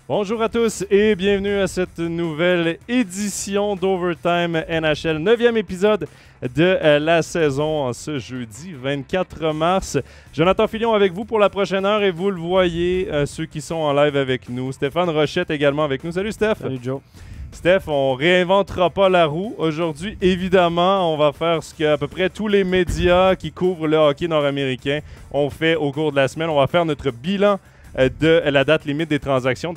Bonjour à tous et bienvenue à cette nouvelle édition d'Overtime NHL, 9e épisode de la saison en ce jeudi 24 mars. Jonathan Filion avec vous pour la prochaine heure et vous le voyez, ceux qui sont en live avec nous. Stéphane Rochette également avec nous. Salut Steph! Salut Joe! Steph, on réinventera pas la roue. Aujourd'hui, évidemment, on va faire ce que à peu près tous les médias qui couvrent le hockey nord-américain ont fait au cours de la semaine. On va faire notre bilan de la date limite des transactions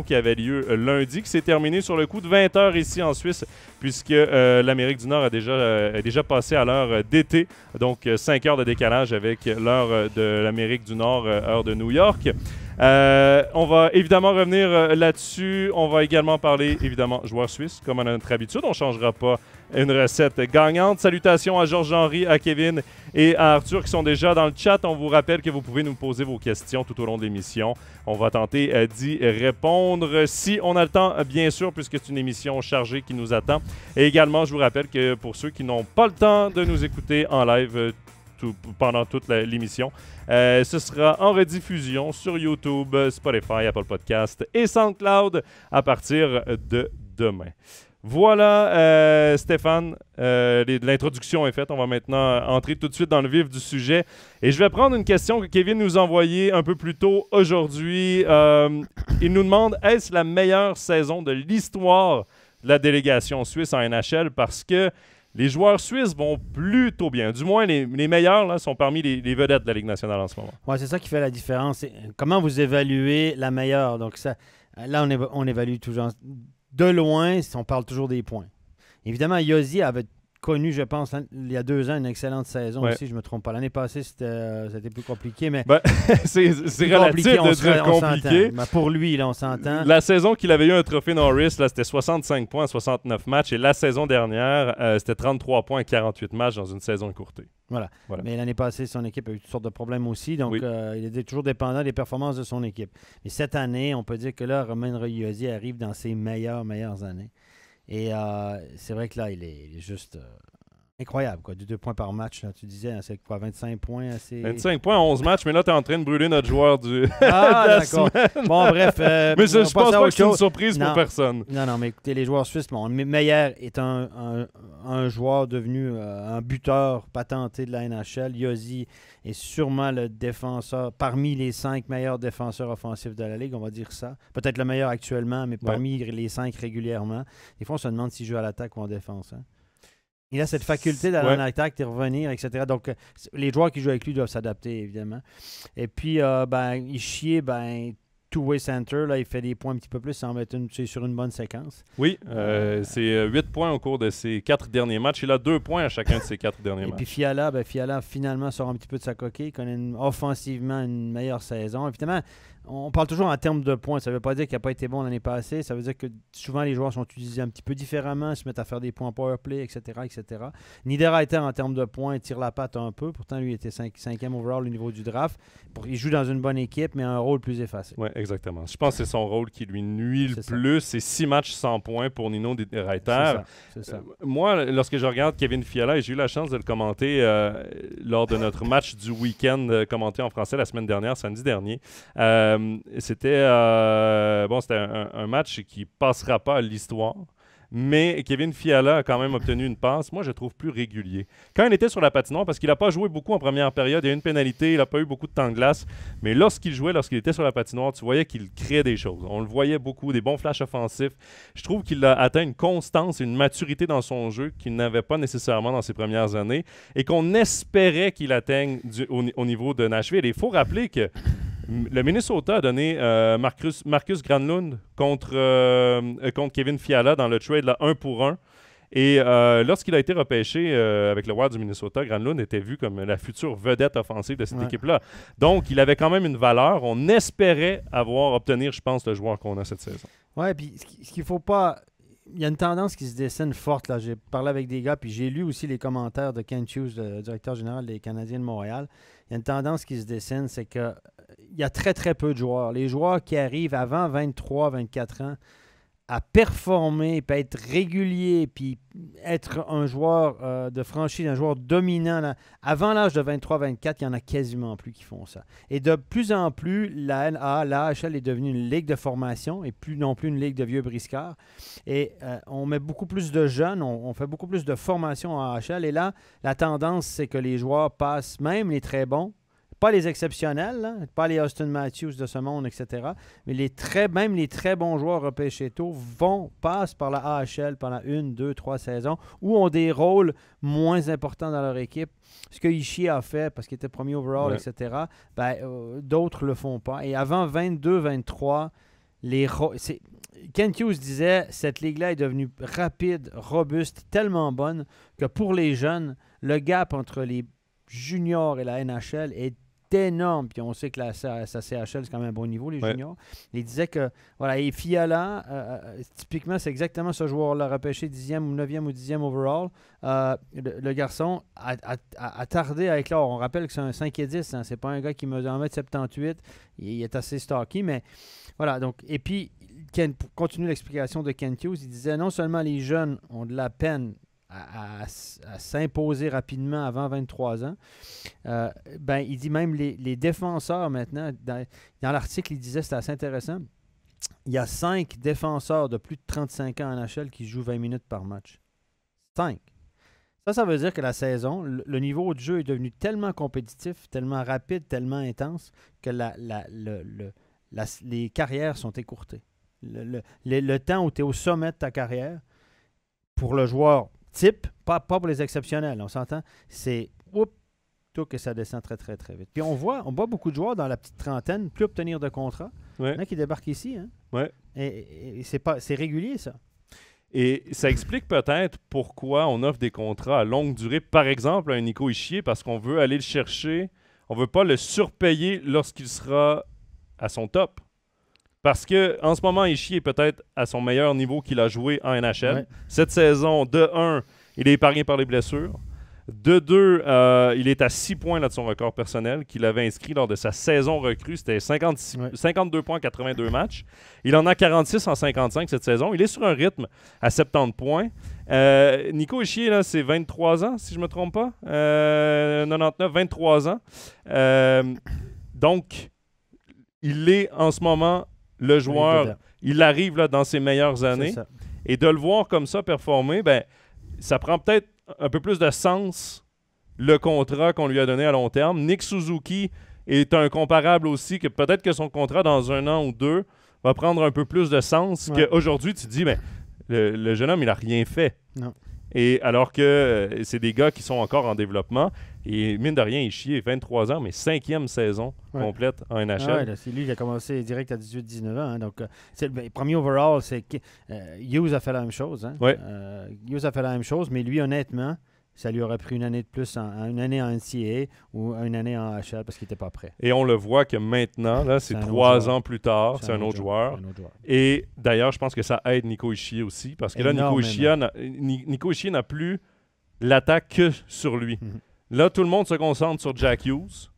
qui avait lieu lundi, qui s'est terminée sur le coup de 20 h ici en Suisse, puisque l'Amérique du Nord est déjà passé à l'heure d'été, donc 5 heures de décalage avec l'heure de l'Amérique du Nord, heure de New York. On va évidemment revenir là-dessus. On va également parler, évidemment, joueurs suisses, comme à notre habitude. On ne changera pas une recette gagnante. Salutations à Georges-Henri, à Kevin et à Arthur qui sont déjà dans le chat. On vous rappelle que vous pouvez nous poser vos questions tout au long de l'émission. On va tenter d'y répondre si on a le temps, bien sûr, puisque c'est une émission chargée qui nous attend. Et également, je vous rappelle que pour ceux qui n'ont pas le temps de nous écouter en live pendant toute l'émission, ce sera en rediffusion sur YouTube, Spotify, Apple Podcast et SoundCloud à partir de demain. Voilà, Stéphane, l'introduction est faite. On va maintenant entrer tout de suite dans le vif du sujet. Et je vais prendre une question que Kevin nous a envoyée un peu plus tôt aujourd'hui. Il nous demande, est-ce la meilleure saison de l'histoire de la délégation suisse en NHL? Parce que les joueurs suisses vont plutôt bien. Du moins, les meilleurs là, sont parmi les vedettes de la Ligue nationale en ce moment. Oui, c'est ça qui fait la différence. Comment vous évaluez la meilleure? Donc ça, là, on évalue toujours de loin, on parle toujours des points. Évidemment, Josi avait connu, je pense, il y a 2 ans, une excellente saison aussi, je ne me trompe pas. L'année passée, c'était plus compliqué, mais... c'est relatif de dire compliqué. Mais pour lui, là, on s'entend. La saison qu'il avait eu un trophée Norris, là, c'était 65 points en 69 matchs, et la saison dernière, c'était 33 points en 48 matchs dans une saison écourtée. Voilà. Mais l'année passée, son équipe a eu toutes sortes de problèmes aussi, donc il était toujours dépendant des performances de son équipe. Et cette année, on peut dire que là, Romain Josi arrive dans ses meilleures années. Et c'est vrai que là, il est juste incroyable, quoi. 2 points par match, là, tu disais, hein, c'est quoi, 25 points? 25 points, 11 matchs, mais là, tu es en train de brûler notre joueur de la d'accord. Semaine. Bon, bref. Mais je pense pas que c'est une surprise pour personne. Non, mais écoutez, les joueurs suisses, Meyer est un joueur devenu un buteur patenté de la NHL. Josi est sûrement le défenseur, parmi les 5 meilleurs défenseurs offensifs de la Ligue, on va dire ça. Peut-être le meilleur actuellement, mais parmi les 5 régulièrement. Des fois, on se demande s'il joue à l'attaque ou en défense. Hein. Il a cette faculté d'aller en attaque, de revenir, etc. Donc, les joueurs qui jouent avec lui doivent s'adapter, évidemment. Et puis, Ishii, two-way center, là, il fait des points un petit peu plus, ça va être sur une bonne séquence. Oui, c'est 8 points au cours de ses 4 derniers matchs. Il a 2 points à chacun de ses 4 derniers matchs. Et puis Fiala, finalement, sort un petit peu de sa coquille. Il connaît offensivement une meilleure saison. Évidemment, on parle toujours en termes de points. Ça ne veut pas dire qu'il n'a pas été bon l'année passée. Ça veut dire que souvent, les joueurs sont utilisés un petit peu différemment, se mettent à faire des points powerplay, etc., etc. Niederreiter, en termes de points, tire la patte un peu. Pourtant, lui, il était 5e overall au niveau du draft. Il joue dans une bonne équipe, mais a un rôle plus effacé. Oui, exactement. Je pense que c'est son rôle qui lui nuit le plus. C'est 6 matchs sans points pour Nino Niederreiter. C'est ça. Moi, lorsque je regarde Kevin Fiala, et j'ai eu la chance de le commenter lors de notre match du week-end commenté en français la semaine dernière, samedi dernier, c'était un match qui passera pas à l'histoire. Mais Kevin Fiala a quand même obtenu une passe, moi je le trouve plus régulier. Quand il était sur la patinoire, parce qu'il n'a pas joué beaucoup en première période, il y a eu une pénalité, il n'a pas eu beaucoup de temps de glace, mais lorsqu'il jouait, lorsqu'il était sur la patinoire, tu voyais qu'il créait des choses. On le voyait beaucoup, des bons flashs offensifs. Je trouve qu'il a atteint une constance et une maturité dans son jeu qu'il n'avait pas nécessairement dans ses premières années et qu'on espérait qu'il atteigne au niveau de Nashville. Et il faut rappeler que le Minnesota a donné Marcus Granlund contre Kevin Fiala dans le trade 1 pour 1. Et lorsqu'il a été repêché avec le Wild du Minnesota, Granlund était vu comme la future vedette offensive de cette équipe-là. Donc, il avait quand même une valeur. On espérait obtenir, je pense, le joueur qu'on a cette saison. Oui, puis ce qu'il ne faut pas... Il y a une tendance qui se dessine forte. Là. J'ai parlé avec des gars, puis j'ai lu aussi les commentaires de Ken Hughes, le directeur général des Canadiens de Montréal. Il y a une tendance qui se dessine, c'est qu'il y a très, très peu de joueurs. Les joueurs qui arrivent avant 23, 24 ans à performer, puis à être régulier, puis être un joueur de franchise, un joueur dominant. Là. Avant l'âge de 23-24, il y en a quasiment plus qui font ça. Et de plus en plus, la AHL est devenue une ligue de formation et plus non plus une ligue de vieux briscards. Et on met beaucoup plus de jeunes, on fait beaucoup plus de formation en AHL. Et là, la tendance, c'est que les joueurs passent, même les très bons, pas les exceptionnels, là, pas les Austin Matthews de ce monde, etc. Mais même les très bons joueurs repêchés tôt passent par la AHL pendant 1, 2, 3 saisons ou ont des rôles moins importants dans leur équipe. Ce que Ishii a fait parce qu'il était premier overall, etc., d'autres ne le font pas. Et avant 22-23, Kent Hughes disait cette ligue-là est devenue rapide, robuste, tellement bonne que pour les jeunes, le gap entre les juniors et la NHL est énorme. Puis on sait que sa CHL, c'est quand même un bon niveau, les juniors. Il disait que, voilà, et Fiala, typiquement, c'est exactement ce joueur-là, repêché 10e ou 9e ou 10e overall. Le garçon a tardé à éclore. On rappelle que c'est un 5 et 10, hein, c'est pas un gars qui mesure 1m78. Il est assez stocky, mais voilà. Donc, et puis, pour continuer l'explication de Kent Hughes, il disait non seulement les jeunes ont de la peine à s'imposer rapidement avant 23 ans. Il dit même les défenseurs maintenant, dans l'article, il disait, c'était assez intéressant, il y a 5 défenseurs de plus de 35 ans en NHL qui jouent 20 minutes par match. 5. Ça veut dire que la saison, le niveau de jeu est devenu tellement compétitif, tellement rapide, tellement intense que les carrières sont écourtées. Le temps où tu es au sommet de ta carrière, pour le joueur type, pas pour les exceptionnels, on s'entend, c'est tout que ça descend très, très, très vite. Puis on voit beaucoup de joueurs dans la petite trentaine plus obtenir de contrat. Il y en a qui débarquent ici. Hein? Ouais. Et c'est régulier, ça. Et ça explique peut-être pourquoi on offre des contrats à longue durée, par exemple à un Nico Hischier, parce qu'on veut aller le chercher, on ne veut pas le surpayer lorsqu'il sera à son top. Parce qu'en ce moment, Ishii est peut-être à son meilleur niveau qu'il a joué en NHL. Ouais. Cette saison, de 1, il est épargné par les blessures. De 2, il est à 6 points là, de son record personnel qu'il avait inscrit lors de sa saison recrue. C'était 52 points en 82 matchs. Il en a 46 en 55 cette saison. Il est sur un rythme à 70 points. Nico Hischier, là, c'est 23 ans, si je ne me trompe pas. 99, 23 ans. Donc, il est en ce moment... Le joueur, il arrive là, dans ses meilleures années. Et de le voir comme ça performer, ça prend peut-être un peu plus de sens le contrat qu'on lui a donné à long terme. Nick Suzuki est un comparable aussi, que peut-être que son contrat dans 1 an ou 2 va prendre un peu plus de sens qu'aujourd'hui, tu te dis, le jeune homme, il n'a rien fait. Non. Et alors que c'est des gars qui sont encore en développement. Et mine de rien, Hischier, 23 ans, mais 5e saison complète en NHL. C'est lui qui a commencé direct à 18-19 ans. Hein, donc, premier overall, c'est Hughes a fait la même chose. Hein. Hughes a fait la même chose, mais lui, honnêtement, ça lui aurait pris une année de plus, une année en NCAA ou une année en AHL parce qu'il n'était pas prêt. Et on le voit que maintenant, là, c'est 3 ans plus tard, c'est un autre joueur. Et d'ailleurs, je pense que ça aide Nico Hischier aussi parce que là, Nico Hischier n'a plus l'attaque que sur lui. Mm-hmm. Là, tout le monde se concentre sur Jack Hughes.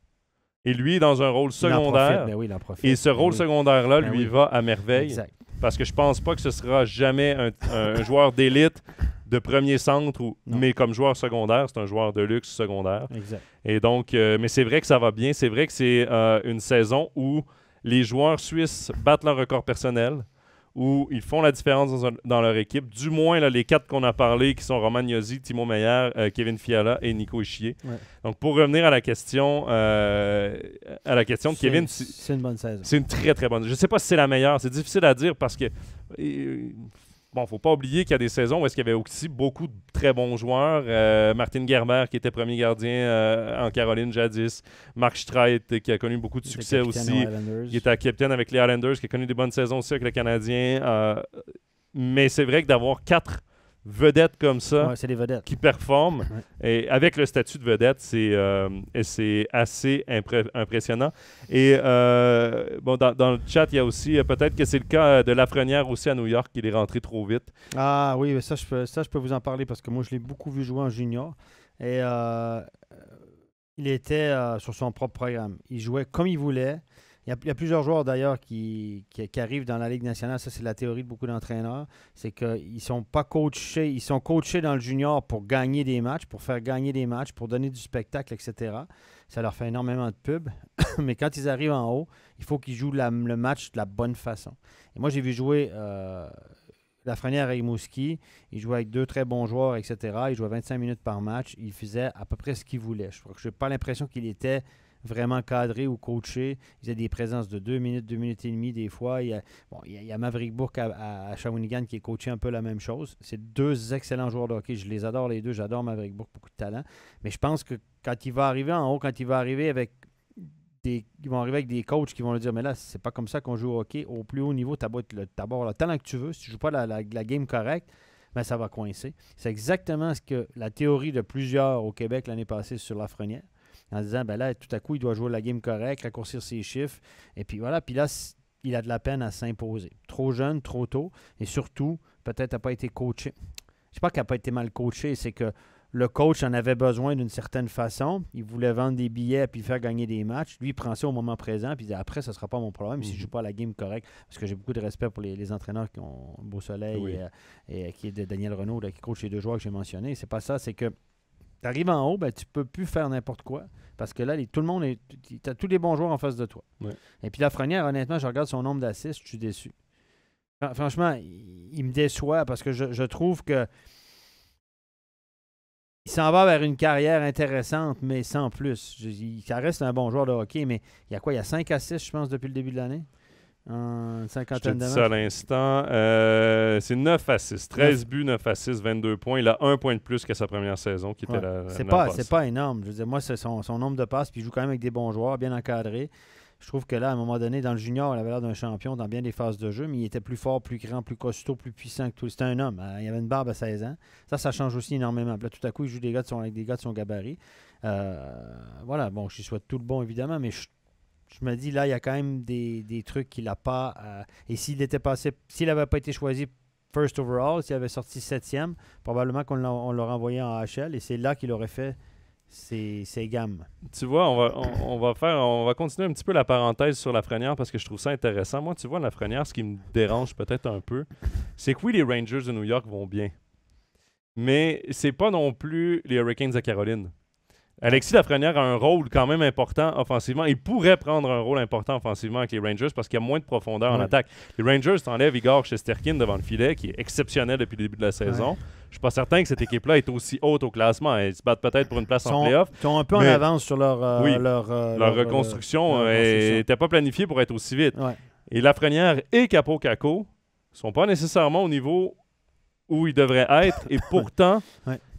Et lui est dans un rôle secondaire. Il en profite. Et ce rôle secondaire-là, lui, va à merveille. Exact. Parce que je pense pas que ce sera jamais un joueur d'élite de premier centre, mais comme joueur secondaire, c'est un joueur de luxe secondaire. Exact. Et donc, mais c'est vrai que ça va bien. C'est vrai que c'est une saison où les joueurs suisses battent leur record personnel, où ils font la différence dans leur équipe. Du moins, là, les 4 qu'on a parlé, qui sont Roman Josi, Timo Meier, Kevin Fiala et Nico Hischier. Ouais. Donc, pour revenir à la question de Kevin... C'est une bonne saison. C'est une très, très bonne. Je ne sais pas si c'est la meilleure. C'est difficile à dire parce que... Bon, faut pas oublier qu'il y a des saisons où il y avait aussi beaucoup de très bons joueurs. Martin Gerber, qui était premier gardien en Caroline jadis. Mark Streit, qui a connu beaucoup de succès aussi. Il était capitaine avec les Islanders, qui a connu des bonnes saisons aussi avec le Canadien. Mais c'est vrai que d'avoir 4 vedettes comme ça c'est des vedettes qui performent, et avec le statut de vedette, c'est assez impressionnant. Et dans le chat, il y a aussi, peut-être que c'est le cas de Lafrenière aussi à New York, il est rentré trop vite. Ah oui, mais ça je peux vous en parler parce que moi, je l'ai beaucoup vu jouer en junior. Et il était sur son propre programme. Il jouait comme il voulait. Il y a plusieurs joueurs d'ailleurs qui arrivent dans la Ligue nationale. Ça, c'est la théorie de beaucoup d'entraîneurs. C'est qu'ils ne sont pas coachés. Ils sont coachés dans le junior pour gagner des matchs, pour faire gagner des matchs, pour donner du spectacle, etc. Ça leur fait énormément de pub. Mais quand ils arrivent en haut, il faut qu'ils jouent le match de la bonne façon. Et moi, j'ai vu jouer Lafrenière à Rimouski. Il jouait avec 2 très bons joueurs, etc. Il jouait 25 minutes par match. Il faisait à peu près ce qu'il voulait. Je n'ai pas l'impression qu'il était vraiment cadré ou coaché. Il faisait des présences de 2 minutes, 2 minutes et demie des fois. Il y a Maverick Bourque à Shawinigan qui est coaché un peu la même chose. C'est 2 excellents joueurs de hockey. Je les adore les deux. J'adore Maverick Bourque, beaucoup de talent. Mais je pense que quand il va arriver en haut, quand il va arriver avec ils vont arriver avec des coachs qui vont lui dire mais là, c'est pas comme ça qu'on joue au hockey. Au plus haut niveau, tu as le talent que tu veux. Si tu ne joues pas la game correcte, ben ça va coincer. C'est exactement ce que la théorie de plusieurs au Québec l'année passée sur Lafrenière. En disant, ben là, tout à coup, il doit jouer la game correcte, raccourcir ses chiffres. Et puis voilà, puis là, il a de la peine à s'imposer. Trop jeune, trop tôt. Et surtout, peut-être n'a pas été coaché. Je ne sais pas qu'il n'a pas été mal coaché, c'est que le coach en avait besoin d'une certaine façon. Il voulait vendre des billets puis faire gagner des matchs. Lui, il prend ça au moment présent puis il dit, après, ce ne sera pas mon problème si je ne joue pas la game correcte. Parce que j'ai beaucoup de respect pour les entraîneurs qui ont Beausoleil et qui est de Daniel Renaud, là, qui coach les 2 joueurs que j'ai mentionnés. C'est pas ça, c'est que tu arrives en haut, ben, tu ne peux plus faire n'importe quoi. Parce que là, tout le monde tu as tous les bons joueurs en face de toi. Ouais. Et puis Lafrenière, honnêtement, je regarde son nombre d'assists, je suis déçu. Franchement, il me déçoit parce que je trouve que il s'en va vers une carrière intéressante, mais sans plus. Ça reste un bon joueur de hockey, mais il y a quoi? Il y a 5 assists, je pense, depuis le début de l'année? Une cinquantaine de matchs. Je te dis ça à l'instant. C'est 9 assists. 13 buts, 9 assists, 22 points. Il a 1 point de plus que sa première saison, qui était c'est pas énorme. Je veux dire, moi, c'est son nombre de passes, puis il joue quand même avec des bons joueurs, bien encadrés. Je trouve que là, à un moment donné, dans le junior, il avait l'air d'un champion dans bien des phases de jeu, mais il était plus fort, plus grand, plus costaud, plus puissant que tout. C'était un homme. Il avait une barbe à 16 ans. Ça change aussi énormément. Puis là, tout à coup, il joue avec des gars de son gabarit. Voilà, bon, je lui souhaite tout le bon, évidemment, mais je me dis, là, il y a quand même des trucs qu'il n'a pas. Et s'il n'avait pas été choisi first overall, s'il avait sorti 7e, probablement on l'aurait envoyé en AHL et c'est là qu'il aurait fait ses gammes. Tu vois, on va continuer un petit peu la parenthèse sur Lafrenière parce que je trouve ça intéressant. Moi, tu vois, Lafrenière, ce qui me dérange peut-être un peu, c'est que oui, les Rangers de New York vont bien. Mais c'est pas non plus les Hurricanes de Caroline. Alexis Lafrenière a un rôle quand même important offensivement. Il pourrait prendre un rôle important offensivement avec les Rangers parce qu'il y a moins de profondeur en attaque. Les Rangers t'enlèvent Igor Shesterkin devant le filet, qui est exceptionnel depuis le début de la saison. Je suis pas certain que cette équipe-là est aussi haute au classement. Ils se battent peut-être pour une place en play-off. Ils sont un peu en avance sur leur reconstruction n'était pas planifiée pour être aussi vite. Ouais. Et Lafrenière et Capo Caco sont pas nécessairement au niveau où ils devraient être. Et pourtant...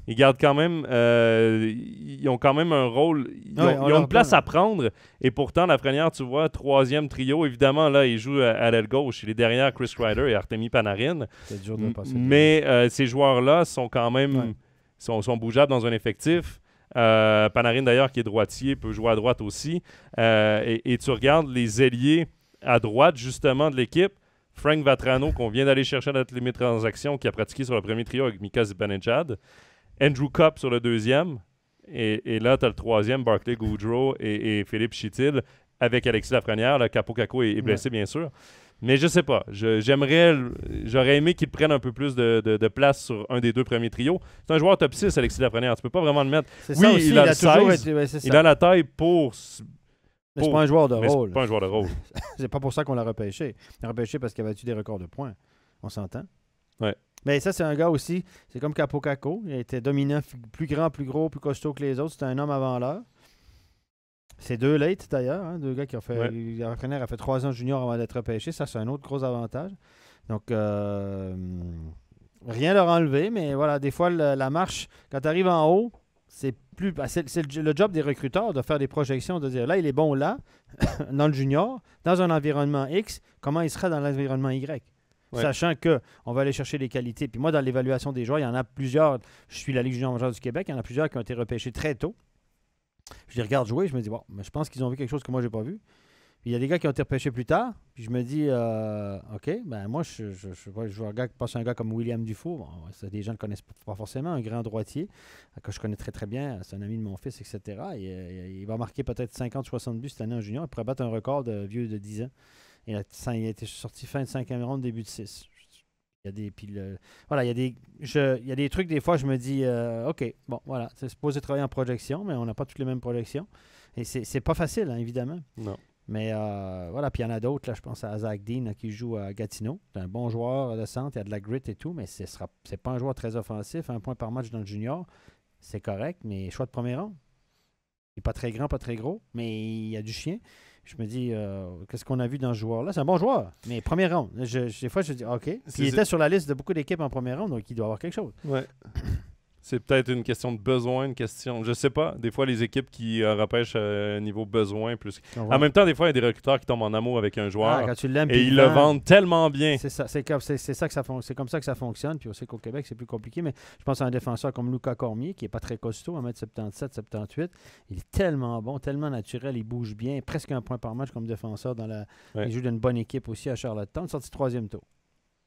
Ils gardent quand même, ils ont quand même un rôle, ils ont une place à prendre. Et pourtant, Lafrenière, tu vois, 3e trio, évidemment, là, il joue à l'aile gauche. Il est derrière Chris Kreider et Artemi Panarin. C'est dur de passer. Mais ces joueurs-là sont quand même sont bougeables dans un effectif. Panarin, d'ailleurs, qui est droitier, peut jouer à droite aussi. Et tu regardes les ailiers à droite, justement, de l'équipe. Frank Vatrano, qu'on vient d'aller chercher à notre limite transaction, qui a pratiqué sur le premier trio avec Mika Zibanejad. Andrew Copp sur le 2e. Et là, tu as le 3e, Barclay Goodrow et Philippe Chitil avec Alexis Lafrenière. Le Capo Caco est blessé, bien sûr. Mais je sais pas. J'aurais aimé qu'il prenne un peu plus de place sur un des 2 premiers trios. C'est un joueur top 6, Alexis Lafrenière. Tu peux pas vraiment le mettre. Il a le 16. Il a la taille pour... Mais c'est pas un joueur de rôle. C'est pas un joueur de rôle. C'est pas pour ça qu'on l'a repêché. On l'a repêché parce qu'il avait battu des records de points. On s'entend? Ouais. Mais ça, c'est un gars aussi, c'est comme Capo Caco. Il était dominant, plus grand, plus gros, plus costaud que les autres. C'était un homme avant l'heure. C'est 2 late d'ailleurs, 2 gars qui ont fait. Lafrenière a fait 3 ans junior avant d'être repêché. Ça, c'est un autre gros avantage. Donc, rien leur enlever, mais voilà, des fois, la marche, quand tu arrives en haut, c'est le job des recruteurs de faire des projections, de dire là, il est bon là, dans le junior, dans un environnement X, comment il sera dans l'environnement Y. Sachant qu'on va aller chercher les qualités. Puis moi, dans l'évaluation des joueurs, il y en a plusieurs. Je suis la Ligue junior majeure du Québec. Il y en a plusieurs qui ont été repêchés très tôt. Je les regarde jouer. Je me dis, bon, mais je pense qu'ils ont vu quelque chose que moi, je n'ai pas vu. Il y a des gars qui ont été repêchés plus tard. Puis je me dis, OK, ben moi, je regarde passer un gars comme William Dufault. Bon, des gens ne le connaissent pas forcément, un grand droitier que je connais très, très bien. C'est un ami de mon fils, etc. Il va marquer peut-être 50-60 buts cette année en junior. Il pourrait battre un record de vieux de 10 ans. Il a été sorti fin de 5e ronde, début de 6. Il y a des, puis voilà, il y a des trucs, des fois, je me dis, OK, bon, voilà, c'est supposé travailler en projection, mais on n'a pas toutes les mêmes projections. Et c'est pas facile, hein, évidemment. Non. Mais voilà, puis il y en a d'autres, là, je pense à Zach Dean là, qui joue à Gatineau. C'est un bon joueur de centre, il y a de la grit et tout, mais c'est pas un joueur très offensif. 1 point par match dans le junior, c'est correct, mais choix de premier rang. Il n'est pas très grand, pas très gros, mais il y a du chien. Je me dis, qu'est-ce qu'on a vu dans ce joueur-là? C'est un bon joueur, mais premier rang. Des fois, je dis, OK. Puis il était sur la liste de beaucoup d'équipes en premier rang, donc il doit avoir quelque chose. Ouais. C'est peut-être une question de besoin, une question... Je sais pas. Des fois, les équipes qui repêchent niveau besoin plus... En même temps, des fois, il y a des recruteurs qui tombent en amour avec un joueur quand tu l'aimes, et ils le vendent tellement bien. C'est ça, c'est comme ça que ça fonctionne. Puis on sait qu'au Québec, c'est plus compliqué. Mais je pense à un défenseur comme Lucas Cormier, qui n'est pas très costaud, 1m77, 78. Il est tellement bon, tellement naturel. Il bouge bien. Presque 1 point par match comme défenseur. Ouais. Il joue d'une bonne équipe aussi à Charlottetown. Sorti 3e tour.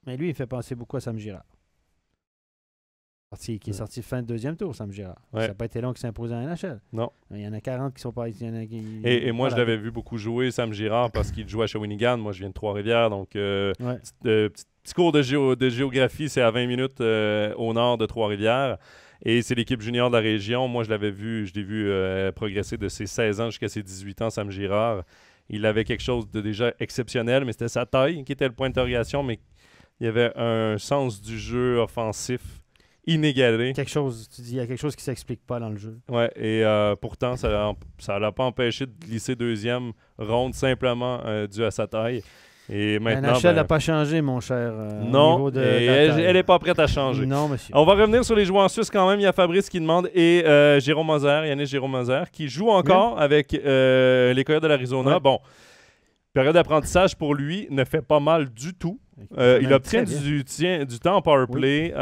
Mais lui, il fait penser beaucoup à Sam Girard. Qui est sorti fin de 2e tour, Sam Girard. Ouais. Ça n'a pas été long qu'il s'impose en NHL. Non. Il y en a 40 qui sont pas... Et moi, je l'avais vu beaucoup jouer, Sam Girard, parce qu'il joue à Shawinigan. Moi, je viens de Trois-Rivières, donc petit cours de géographie, c'est à 20 minutes au nord de Trois-Rivières. Et c'est l'équipe junior de la région. Moi, je l'ai vu progresser de ses 16 ans jusqu'à ses 18 ans, Sam Girard. Il avait quelque chose de déjà exceptionnel, mais c'était sa taille qui était le point d'interrogation, mais il y avait un sens du jeu offensif inégalé. Quelque chose, tu dis, il y a quelque chose qui ne s'explique pas dans le jeu. Ouais, et pourtant, ça ne l'a pas empêché de glisser 2e ronde simplement dû à sa taille. Et maintenant, la NHL n'a pas changé, mon cher. Non, elle n'est pas prête à changer. Non, monsieur. On va revenir sur les joueurs suisses quand même. Il y a Fabrice qui demande et Jérôme Moser, Yannis Jérôme Moser, qui joue encore avec les Coyotes de l'Arizona. Ouais. Bon, période d'apprentissage pour lui ne fait pas mal du tout. Il obtient du temps en power play.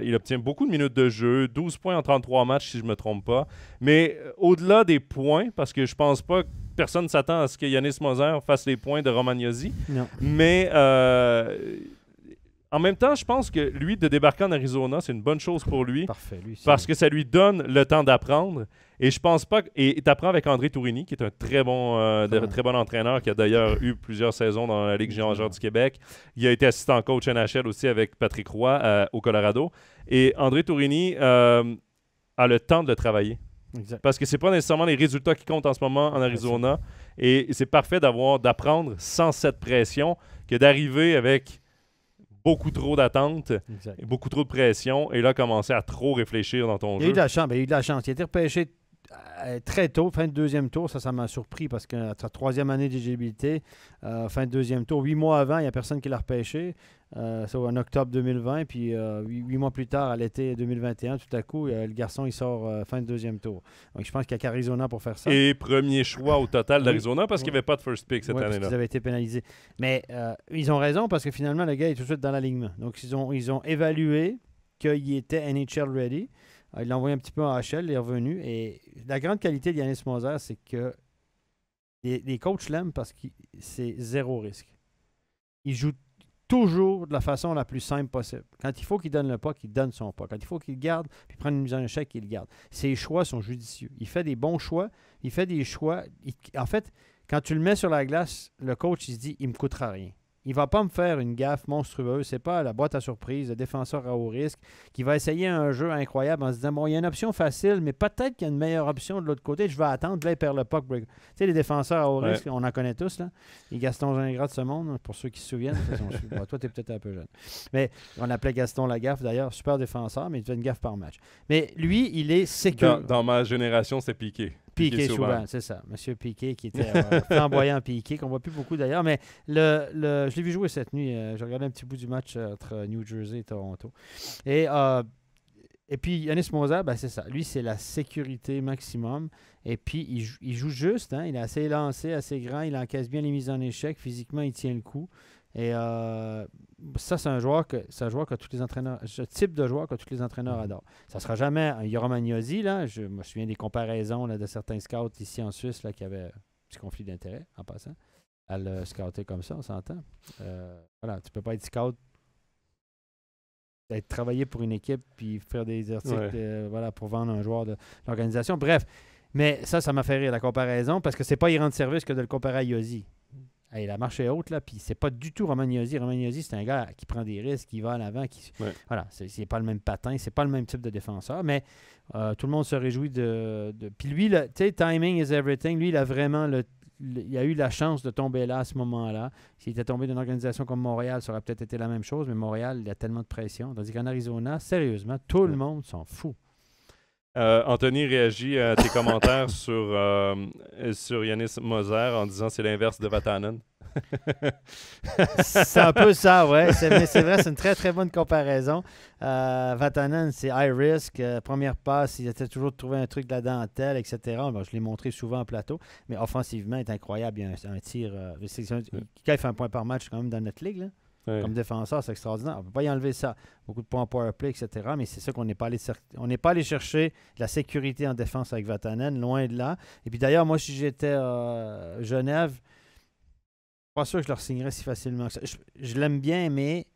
Il obtient beaucoup de minutes de jeu. 12 points en 33 matchs, si je ne me trompe pas. Mais au-delà des points, parce que je pense pas que personne ne s'attend à ce que Yannis Moser fasse les points de Romagnosi. Non. Mais en même temps, je pense que lui, de débarquer en Arizona, c'est une bonne chose pour lui. Parfait, lui. Parce que ça lui donne le temps d'apprendre. Et je pense pas. Et tu apprends avec André Tourini, qui est un très bon entraîneur, qui a d'ailleurs eu plusieurs saisons dans la Ligue junior du Québec. Il a été assistant coach NHL aussi avec Patrick Roy au Colorado. Et André Tourini a le temps de le travailler. Exact. Parce que c'est pas nécessairement les résultats qui comptent en ce moment en Arizona. Et c'est parfait d'apprendre sans cette pression que d'arriver avec beaucoup trop d'attentes, et beaucoup trop de pression, et là, commencer à trop réfléchir dans ton jeu. Il a eu de la chance. Il a été repêché très tôt, fin de 2e tour. Ça m'a surpris parce que sa 3e année d'éligibilité, fin de 2e tour, 8 mois avant, il n'y a personne qui l'a repêché. C'est en octobre 2020, puis 8 mois plus tard, à l'été 2021, tout à coup, le garçon, il sort fin de 2e tour. Donc, je pense qu'il n'y a qu'Arizona pour faire ça. Et premier choix au total d'Arizona parce qu'il n'y avait pas de first pick cette année-là. Parce qu'ils avaient été pénalisés. Mais ils ont raison parce que finalement, le gars est tout de suite dans l'alignement. Donc, ils ont évalué qu'il était NHL ready. Il l'a envoyé un petit peu en HL, il est revenu. Et la grande qualité de Yannis Moser, c'est que les coachs l'aiment parce que c'est zéro risque. Il joue toujours de la façon la plus simple possible. Quand il faut qu'il donne le puck, il donne son puck. Quand il faut qu'il le garde, puis prendre une mise en échec, il le garde. Ses choix sont judicieux. Il fait des bons choix. Il fait des choix. En fait, quand tu le mets sur la glace, le coach, il se dit, il ne me coûtera rien. Il ne va pas me faire une gaffe monstrueuse. C'est pas la boîte à surprise, le défenseur à haut risque, qui va essayer un jeu incroyable en se disant, bon, il y a une option facile, mais peut-être qu'il y a une meilleure option de l'autre côté. Je vais attendre, là, il perd le puck. Tu sais, les défenseurs à haut risque, on en connaît tous, là. Les Gaston Gingras de ce monde, pour ceux qui se souviennent. Bon, toi, tu es peut-être un peu jeune. Mais on l'appelait Gaston Lagaffe, d'ailleurs, super défenseur, mais il fait une gaffe par match. Mais lui, il est sécure. Dans ma génération, c'est Piqué. Piqué souvent, c'est ça. Monsieur Piqué, qui était flamboyant Piqué, qu'on voit plus beaucoup d'ailleurs. Mais je l'ai vu jouer cette nuit. J'ai regardé un petit bout du match entre New Jersey et Toronto. Et puis, Yannis Moser, ben, c'est ça. Lui, c'est la sécurité maximum. Et puis, il joue juste. Hein? Il est assez lancé, assez grand. Il encaisse bien les mises en échec. Physiquement, il tient le coup. Et ça, c'est un joueur que tous les entraîneurs, ce type de joueur que tous les entraîneurs adorent. Ça ne sera jamais un Romagnosi, là. Je me souviens des comparaisons là, de certains scouts ici en Suisse là, qui avaient un petit conflit d'intérêt, en passant. à le scouter comme ça, on s'entend. Voilà, tu peux pas être scout, être travaillé pour une équipe puis faire des articles voilà, pour vendre un joueur de l'organisation. Bref, mais ça m'a fait rire la comparaison parce que c'est pas y rendre service que de le comparer à Yossi. Hey, la marche est haute, là, puis c'est pas du tout Roman Yossi. Roman Yossi, c'est un gars qui prend des risques, qui va à l'avant. Voilà, c'est pas le même patin, c'est pas le même type de défenseur, mais tout le monde se réjouit de... Puis lui, tu sais, timing is everything. Lui, il a vraiment il a eu la chance de tomber là à ce moment-là. S'il était tombé d'une organisation comme Montréal, ça aurait peut-être été la même chose, mais Montréal, il a tellement de pression. Tandis qu'en Arizona, sérieusement, tout le monde s'en fout. Anthony réagit à tes commentaires sur Yannis Moser en disant c'est l'inverse de Vatanen. C'est un peu ça, ouais. Mais c'est vrai, c'est une très, très bonne comparaison. Vatanen, c'est high risk. Première passe, il essaie toujours de trouver un truc de la dentelle, etc. Bon, je l'ai montré souvent en plateau, mais offensivement, il est incroyable. Il a un tir. Quand il fait un point par match, quand même, dans notre ligue, là. Ouais. Comme défenseur, c'est extraordinaire. On ne peut pas y enlever ça. Beaucoup de points en power play, etc. Mais c'est ça qu'on n'est pas allé chercher la sécurité en défense avec Vatanen, loin de là. Et puis d'ailleurs, moi, si j'étais à Genève, je suis pas sûr que je le signerais si facilement que ça. Je l'aime bien, mais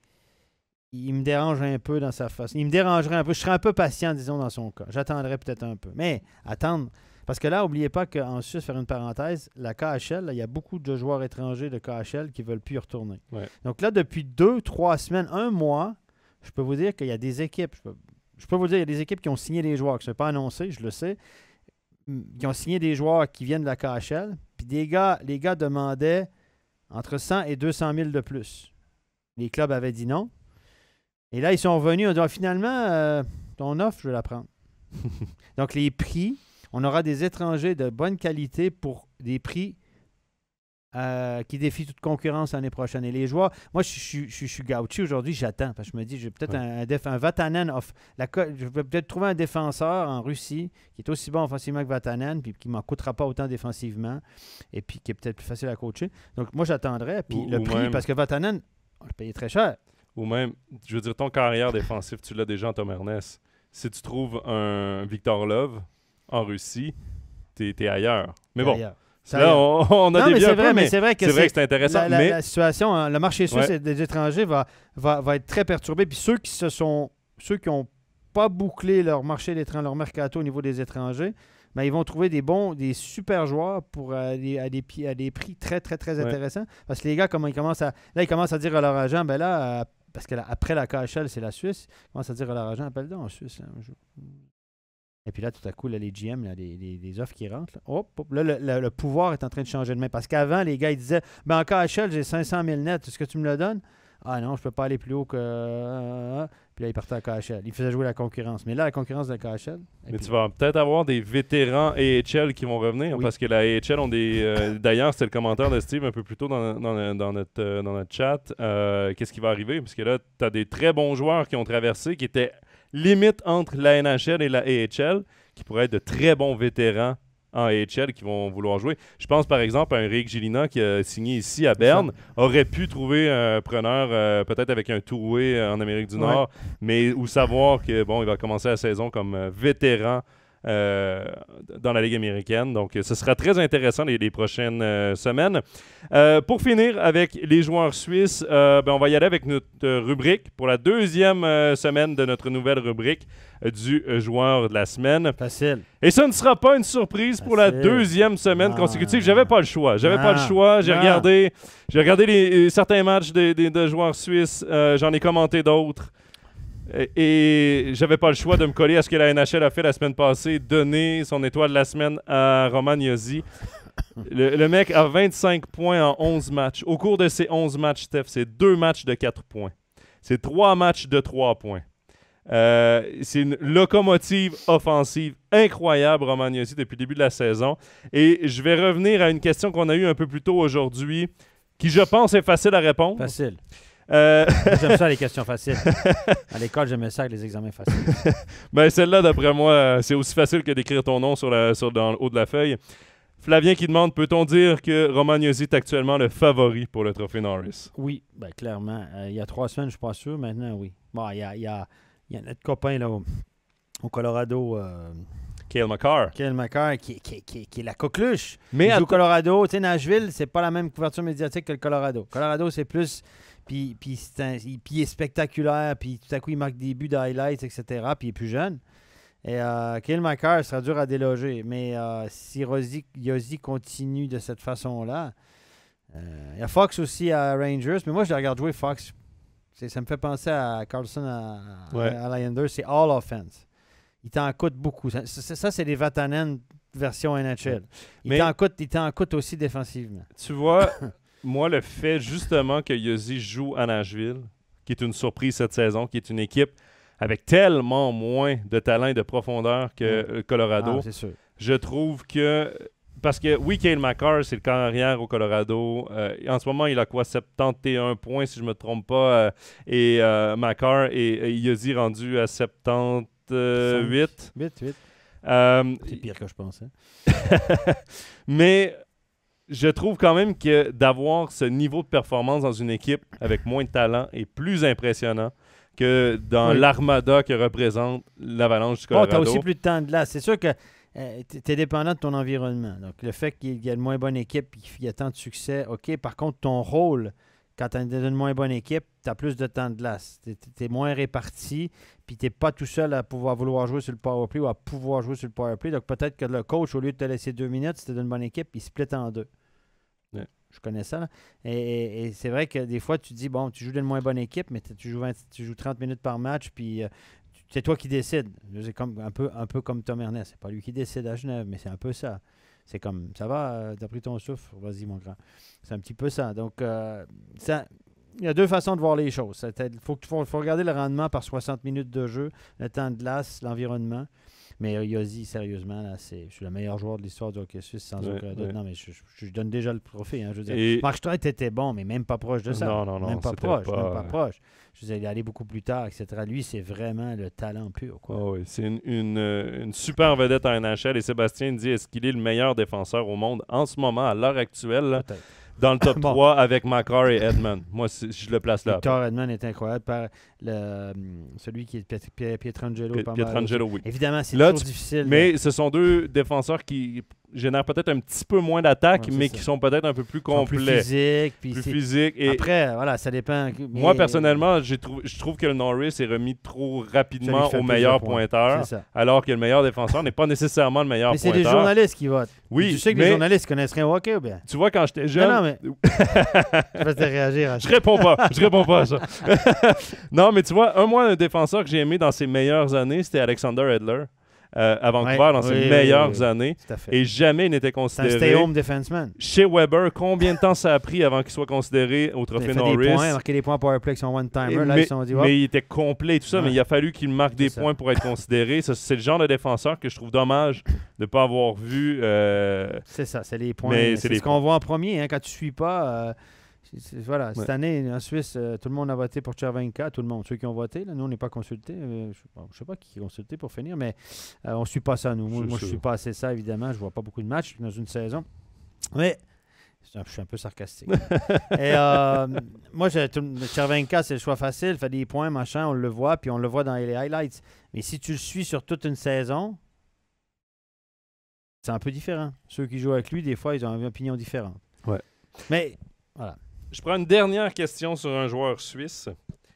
il me dérange un peu dans sa façon. Il me dérangerait un peu. Je serais un peu patient, disons, dans son cas. J'attendrais peut-être un peu. Mais attendre. Parce que là, n'oubliez pas qu'en Suisse, faire une parenthèse, la KHL, là, il y a beaucoup de joueurs étrangers de KHL qui ne veulent plus y retourner. Ouais. Donc là, depuis 2-3 semaines, un mois, je peux vous dire qu'il y a des équipes, je peux vous dire, il y a des équipes qui ont signé des joueurs, qui ne sont pas annoncés, je le sais, qui ont signé des joueurs qui viennent de la KHL, puis les gars demandaient entre 100 et 200 000 de plus. Les clubs avaient dit non. Et là, ils sont revenus, on dit finalement, ton offre, je vais la prendre. Donc les prix... On aura des étrangers de bonne qualité pour des prix qui défient toute concurrence l'année prochaine. Et les joueurs, moi, je suis gauchi aujourd'hui, j'attends. Parce que je me dis, j'ai peut-être un Vatanen. Je vais peut-être trouver un défenseur en Russie qui est aussi bon offensivement que Vatanen, puis qui ne m'en coûtera pas autant défensivement, et puis qui est peut-être plus facile à coacher. Donc, moi, j'attendrai. Puis le prix, même, parce que Vatanen, on le payait très cher. Ou même, je veux dire, ton carrière défensif, tu l'as déjà en Tom Ernest. Si tu trouves un Victor Love en Russie, t'es ailleurs. Mais bon, ailleurs. Là, on a dévié un peu, mais c'est vrai que c'est intéressant. La situation, hein, le marché suisse des étrangers va être très perturbé. Puis ceux qui n'ont pas bouclé leur marché d'étrangers, leur mercato au niveau des étrangers, ben, ils vont trouver des super joueurs pour à des prix très, très, très intéressants. Parce que les gars, ils commencent à dire à leur agent, ben là, parce que après la KHL, c'est la Suisse, ils commencent à dire à leur agent, appelle donc en Suisse. Et puis là, tout à coup, là, les GM, là, les offres qui rentrent, là, le pouvoir est en train de changer de main. Parce qu'avant, les gars, ils disaient, en KHL, j'ai 500 000 net, est-ce que tu me le donnes? Ah non, je ne peux pas aller plus haut que... Puis là, ils partaient à KHL. Ils faisaient jouer la concurrence. Mais là, la concurrence de la KHL... Mais tu vas peut-être avoir des vétérans AHL qui vont revenir, parce que la AHL ont des... D'ailleurs, c'était le commentaire de Steve un peu plus tôt dans notre chat. Qu'est-ce qui va arriver? Parce que là, tu as des très bons joueurs qui ont traversé, qui étaient limite entre la NHL et la AHL, qui pourraient être de très bons vétérans en AHL qui vont vouloir jouer. Je pense par exemple à un Rick Gélina qui a signé ici à Berne, aurait pu trouver un preneur peut-être avec un two-way en Amérique du Nord, mais ou savoir que il va commencer la saison comme vétéran dans la Ligue américaine. Donc, ce sera très intéressant les prochaines semaines. Pour finir avec les joueurs suisses, on va y aller avec notre rubrique pour la deuxième semaine de notre nouvelle rubrique du joueur de la semaine. Facile. Et ça ne sera pas une surprise pour la deuxième semaine consécutive. J'avais pas le choix. J'ai regardé certains matchs de joueurs suisses. J'en ai commenté d'autres. Et j'avais pas le choix de me coller à ce que la NHL a fait la semaine passée, donner son étoile de la semaine à Roman Josi. Le mec a 25 points en 11 matchs. Au cours de ces 11 matchs, Steph, c'est 2 matchs de 4 points. C'est 3 matchs de 3 points. C'est une locomotive offensive incroyable, Roman Josi, depuis le début de la saison. Et je vais revenir à une question qu'on a eue un peu plus tôt aujourd'hui, qui, je pense, est facile à répondre. Facile. J'aime ça, les questions faciles. À l'école, j'aimais ça avec les examens faciles. Celle-là, d'après moi, c'est aussi facile que d'écrire ton nom dans le haut de la feuille. Flavien qui demande, peut-on dire que Roman Josi est actuellement le favori pour le trophée Norris? Oui, clairement. Il y a 3 semaines, je ne suis pas sûr. Maintenant, oui. Bon, il y a notre copain là, au Colorado, Cale Makar. Cale Makar, qui est la coqueluche. Mais il joue au Colorado. Tu sais, Nashville, c'est pas la même couverture médiatique que le Colorado. Colorado, c'est plus... Puis il est spectaculaire, puis tout à coup, il marque des buts d'highlights, etc., puis il est plus jeune. Et Cale Makar sera dur à déloger. Mais si Josi continue de cette façon-là... il y a Fox aussi à Rangers, mais moi, je le regarde jouer Fox. Ça me fait penser à Carlson à Islanders. C'est all offense. Il t'en coûte beaucoup. Ça c'est des Vatanen version NHL. Il t'en coûte aussi défensivement. Tu vois, moi, le fait justement que Josi joue à Nashville, qui est une surprise cette saison, qui est une équipe avec tellement moins de talent et de profondeur que le Colorado, c'est sûr. je trouve que... Parce que oui, Cale Makar, c'est le camp arrière au Colorado. En ce moment, il a quoi? 71 points, si je ne me trompe pas. Et Makar et Josi rendu à 78. 8. C'est pire que je pensais. Mais je trouve quand même que d'avoir ce niveau de performance dans une équipe avec moins de talent est plus impressionnant que dans l'armada que représente l'Avalanche du Colorado. Tu as aussi plus de temps de glace. C'est sûr que tu es dépendant de ton environnement. Donc, le fait qu'il y a une moins bonne équipe et qu'il y a tant de succès, OK. Par contre, ton rôle, quand tu as une moins bonne équipe, tu as plus de temps de glace. Tu es moins réparti, puis tu n'es pas tout seul à pouvoir vouloir jouer sur le powerplay ou à pouvoir jouer sur le powerplay. Donc, peut-être que le coach, au lieu de te laisser 2 minutes, si tu es une bonne équipe, il split en 2. Ouais. Je connais ça. Là. Et c'est vrai que des fois, tu dis, bon, tu joues d'une moins bonne équipe, mais tu joues 30 minutes par match, puis... c'est toi qui décides. C'est un peu comme Tom Ernest. C'est pas lui qui décide à Genève, mais c'est un peu ça. C'est comme, ça va, t'as pris ton souffle, vas-y mon grand. C'est un petit peu ça. Donc, il y a deux façons de voir les choses. Il faut regarder le rendement par 60 minutes de jeu, le temps de glace, l'environnement. Mais Josi, sérieusement, là, je suis le meilleur joueur de l'histoire du hockey suisse, sans aucun doute. Non, mais je donne déjà le trophée. Hein, je veux dire. Markstreit était bon, mais même pas proche de ça. Non, même pas proche. Je veux dire, il est allé beaucoup plus tard, etc. Lui, c'est vraiment le talent pur. Quoi. Oh oui, c'est une super vedette en NHL. Et Sébastien dit, est-ce qu'il est le meilleur défenseur au monde en ce moment, à l'heure actuelle, là, dans le top 3 avec Makar et Edman? Moi, je le place là. Victor Edman est incroyable. Celui qui est Pietrangelo. Pietrangelo, oui. Évidemment, c'est toujours difficile. Mais ce sont deux défenseurs qui génèrent peut-être un petit peu moins d'attaque, mais qui sont peut-être un peu plus complets. Plus physiques. Et après, voilà, ça dépend. Moi, personnellement, je trouve que le Norris est remis trop rapidement au meilleur pointeur, alors que le meilleur défenseur n'est pas nécessairement le meilleur pointeur. Mais c'est des journalistes qui votent. Oui, tu sais que les journalistes connaissent rien au hockey ou bien? Tu vois, quand j'étais jeune... Non, mais... je vais te réagir. Je réponds pas à ça. Non, mais tu vois, un défenseur que j'ai aimé dans ses meilleures années, c'était Alexander Edler. À Vancouver dans ses meilleures années. Et jamais il n'était considéré. C'est un stay-home defenseman. Chez Weber, combien de temps ça a pris avant qu'il soit considéré au trophée Norris? Il a marqué des points powerplay avec son one-timer. Mais il était complet et tout ça, mais il a fallu qu'il marque des points pour être considéré. C'est le genre de défenseur que je trouve dommage de ne pas avoir vu. C'est ça, c'est les points. C'est ce qu'on voit en premier. Hein, quand tu ne suis pas... Voilà, cette année, en Suisse, tout le monde a voté pour Cervenka, tout le monde, ceux qui ont voté. Là, nous, on n'est pas consultés. Je ne sais pas qui est consulté pour finir, mais on ne suit pas ça, nous. Moi, je ne suis pas assez ça, évidemment. Je ne vois pas beaucoup de matchs dans une saison. Mais je suis un peu sarcastique. Et moi, Cervenka, c'est le choix facile, fait des points, machin, on le voit, puis on le voit dans les highlights. Mais si tu le suis sur toute une saison, c'est un peu différent. Ceux qui jouent avec lui, des fois, ils ont une opinion différente. Ouais. Mais, voilà. Je prends une dernière question sur un joueur suisse.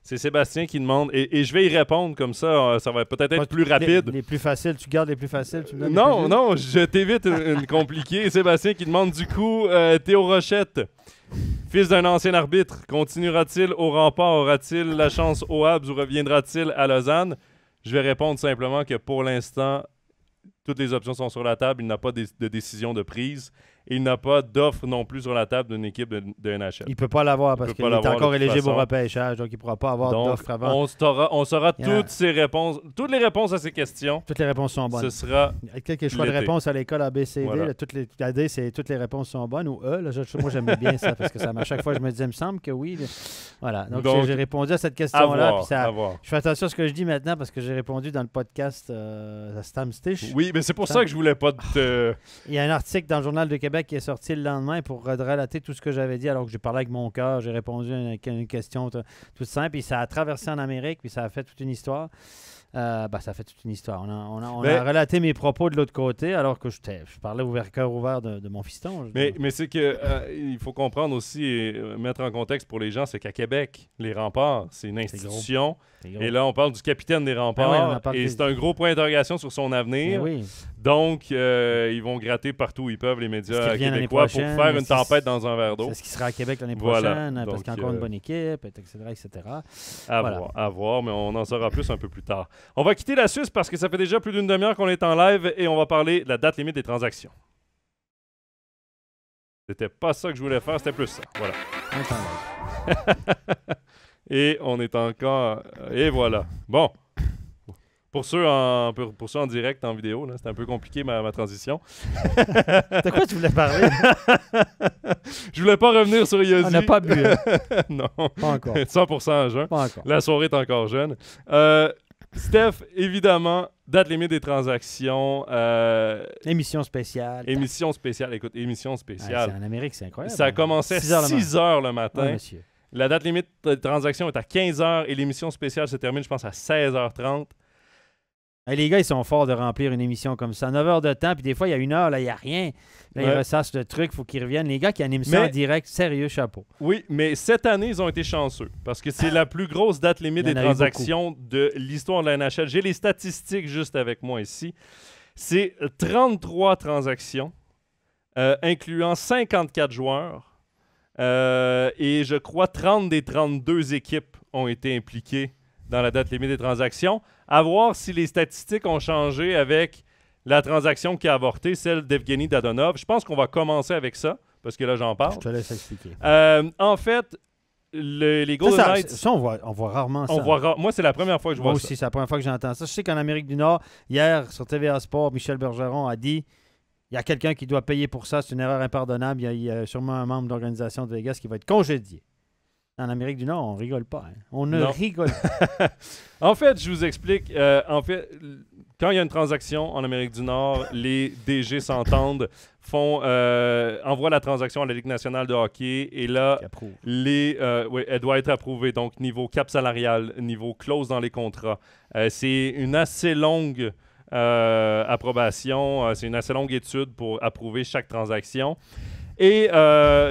C'est Sébastien qui demande, et je vais y répondre comme ça, ça va peut-être être plus rapide. Les plus faciles, tu gardes les plus faciles? Non, je t'évite une compliquée. Sébastien qui demande du coup, Théo Rochette, fils d'un ancien arbitre, continuera-t-il au rempart? Aura-t-il la chance au Habs ou reviendra-t-il à Lausanne? Je vais répondre simplement que pour l'instant, toutes les options sont sur la table. Il n'a pas de décision de prise. Et il n'a pas d'offre non plus sur la table d'une équipe de NHL. Il ne peut pas l'avoir parce qu'il est encore éligible au repêchage, donc il ne pourra pas avoir d'offre avant. On saura toutes les réponses à ces questions. Toutes les réponses sont bonnes. Ce sera quelques choix de réponses à l'école ABCD. Voilà. La D, c'est toutes les réponses sont bonnes. Ou E, moi j'aime bien ça parce que à chaque fois je me disais, il me semble que oui. Voilà. Donc j'ai répondu à cette question-là. Je fais attention à ce que je dis maintenant parce que j'ai répondu dans le podcast à Stam Stitch. Oui, mais c'est pour ça que je voulais pas te... Il y a un article dans le Journal de Québec Québec qui est sorti le lendemain pour relater tout ce que j'avais dit alors que j'ai parlé avec mon cœur. J'ai répondu à une question toute simple. Puis ça a traversé en Amérique, puis ça a fait toute une histoire. Ça fait toute une histoire. On a relaté mes propos de l'autre côté alors que je parlais cœur ouvert de mon fiston. Mais c'est que il faut comprendre aussi et mettre en contexte pour les gens, c'est qu'à Québec, les remparts, c'est une institution. C'est gros. Et là, on parle du capitaine des remparts. Et c'est un gros point d'interrogation sur son avenir. Oui. Donc, ils vont gratter partout où ils peuvent, les médias québécois, pour faire une tempête dans un verre d'eau. C'est ce qui sera à Québec l'année Voilà. prochaine, parce Donc, qu'il y a encore une bonne équipe, etc. À voir, mais on en saura plus un peu plus tard. On va quitter la Suisse parce que ça fait déjà plus d'une demi-heure qu'on est en live et on va parler de la date limite des transactions. C'était pas ça que je voulais faire, c'était plus ça. Voilà. Et on est encore... Et voilà. Bon. Pour ceux en direct, en vidéo, c'est un peu compliqué ma transition. De quoi tu voulais parler? Je voulais pas revenir sur Yossi. On n'a pas bu. Non. Pas encore. 100% à jeun. Pas encore. La soirée est encore jeune. Steph, évidemment, date limite des transactions. Émission spéciale. Émission spéciale. Écoute, émission spéciale. En Amérique, c'est incroyable. Ça a commencé à 6 heures le matin. Oui, monsieur. La date limite de transaction est à 15 heures et l'émission spéciale se termine, je pense, à 16h30. Hey, les gars, ils sont forts de remplir une émission comme ça. 9 heures de temps, puis des fois, il y a 1 heure, là, il n'y a rien. Là, ils ressassent le truc, il faut qu'ils reviennent. Les gars qui animent ça en direct, sérieux, chapeau. Oui, mais cette année, ils ont été chanceux parce que c'est la plus grosse date limite des transactions de l'histoire de la NHL. J'ai les statistiques juste avec moi ici. C'est 33 transactions, incluant 54 joueurs. Et je crois 30 des 32 équipes ont été impliquées dans la date limite des transactions. À voir si les statistiques ont changé avec la transaction qui a avorté, celle d'Evgeny Dadonov. Je pense qu'on va commencer avec ça, parce que là, j'en parle. Je te laisse expliquer. En fait, les Golden Knights... Ça, on voit rarement ça. Moi, c'est la première fois que je vois ça. Moi aussi, c'est la première fois que j'entends ça. Je sais qu'en Amérique du Nord, hier, sur TVA Sport, Michel Bergeron a dit il y a quelqu'un qui doit payer pour ça, c'est une erreur impardonnable. Il y a sûrement un membre d'organisation de Vegas qui va être congédié. En Amérique du Nord, on rigole pas. Hein. On ne rigole pas. En fait, je vous explique. Quand il y a une transaction en Amérique du Nord, les DG s'entendent, envoient la transaction à la Ligue nationale de hockey et là, elle doit être approuvée. Donc, niveau cap salarial, niveau clause dans les contrats. C'est une assez longue approbation. C'est une assez longue étude pour approuver chaque transaction. Et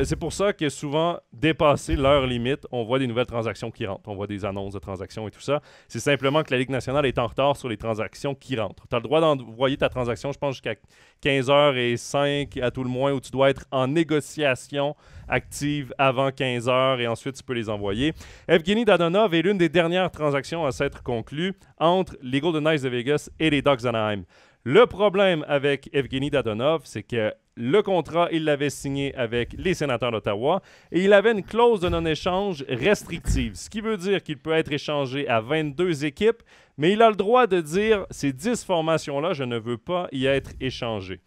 c'est pour ça que souvent, dépassé leur limite, on voit des nouvelles transactions qui rentrent. On voit des annonces de transactions et tout ça. C'est simplement que la Ligue nationale est en retard sur les transactions qui rentrent. Tu as le droit d'envoyer ta transaction, je pense, jusqu'à 15h05 à tout le moins, où tu dois être en négociation active avant 15h et ensuite tu peux les envoyer. Evgeny Dadonov est l'une des dernières transactions à s'être conclue entre les Golden Knights de Vegas et les Ducks d'Anaheim. Le problème avec Evgeny Dadonov, c'est que le contrat, il l'avait signé avec les Sénateurs d'Ottawa et il avait une clause de non-échange restrictive, ce qui veut dire qu'il peut être échangé à 22 équipes, mais il a le droit de dire ces 10 formations-là, je ne veux pas y être échangé.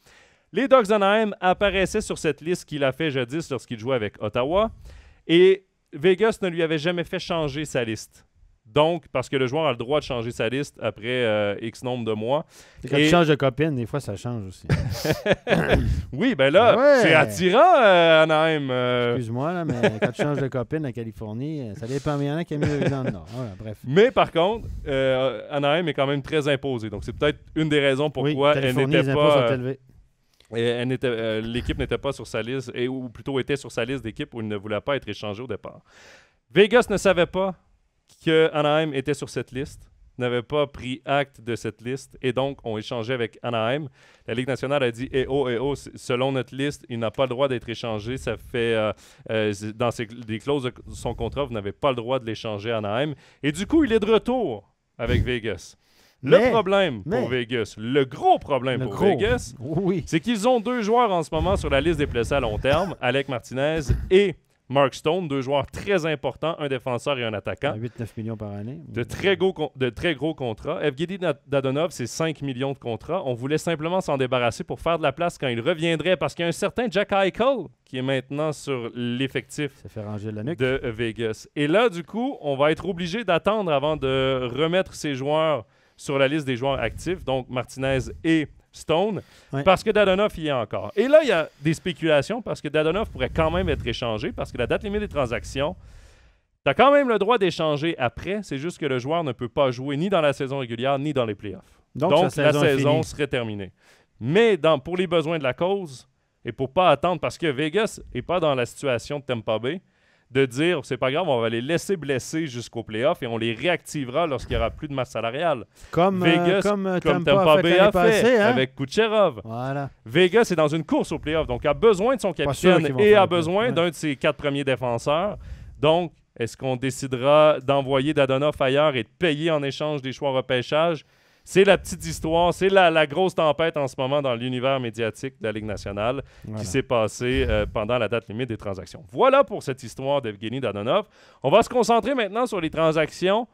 Les Ducks d'Anaheim apparaissaient sur cette liste qu'il a fait jadis lorsqu'il jouait avec Ottawa et Vegas ne lui avait jamais fait changer sa liste. Donc, parce que le joueur a le droit de changer sa liste après X nombre de mois. Quand tu changes de copine, des fois, ça change aussi. Oui, ben là, c'est attirant, Anaheim. Excuse-moi, là, mais quand tu changes de copine en Californie, ça dépend. Il y en a qui aiment mieux dans le Nord. Voilà, bref. Mais par contre, Anaheim est quand même très imposé. Donc, c'est peut-être une des raisons pourquoi elle n'était pas... l'équipe n'était pas sur sa liste, ou plutôt était sur sa liste d'équipes où il ne voulait pas être échangé au départ. Vegas ne savait pas que Anaheim était sur cette liste, n'avait pas pris acte de cette liste et donc ont échangé avec Anaheim. La Ligue nationale a dit selon notre liste, il n'a pas le droit d'être échangé. Ça fait dans les clauses de son contrat, vous n'avez pas le droit de l'échanger à Anaheim. Et du coup, il est de retour avec Vegas. Le problème pour Vegas, le gros problème pour Vegas, c'est qu'ils ont 2 joueurs en ce moment sur la liste des blessés à long terme, Alec Martinez et Mark Stone, 2 joueurs très importants, un défenseur et un attaquant. 8-9 millions par année. De très gros contrats. Evgeny Dadonov, c'est 5 millions de contrats. On voulait simplement s'en débarrasser pour faire de la place quand il reviendrait, parce qu'il y a un certain Jack Eichel qui est maintenant sur l'effectif de Vegas. Et là, du coup, on va être obligé d'attendre avant de remettre ces joueurs sur la liste des joueurs actifs, donc Martinez et Stone, Ouais. parce que Dadonov y est encore. Et là, il y a des spéculations parce que Dadonov pourrait quand même être échangé parce que la date limite des transactions, tu as quand même le droit d'échanger après, c'est juste que le joueur ne peut pas jouer ni dans la saison régulière ni dans les playoffs. Donc la saison est saison finie. serait terminée. Mais pour les besoins de la cause, et pour pas attendre, parce que Vegas n'est pas dans la situation de Tampa Bay, de dire, c'est pas grave, on va les laisser blesser jusqu'aux playoffs et on les réactivera lorsqu'il n'y aura plus de masse salariale. Comme Vegas, comme Tampa Bay a fait passée, hein? avec Kucherov. Voilà. Vegas est dans une course aux playoffs, donc a besoin de son sûr capitaine qu'ils vont et faire a le playoff, besoin ouais. d'un de ses 4 premiers défenseurs. Donc, est-ce qu'on décidera d'envoyer Dadonov ailleurs et de payer en échange des choix repêchage? C'est la petite histoire, c'est la grosse tempête en ce moment dans l'univers médiatique de la Ligue nationale Voilà. qui s'est passée pendant la date limite des transactions. Voilà pour cette histoire d'Evgeny Dadonov. On va se concentrer maintenant sur les transactions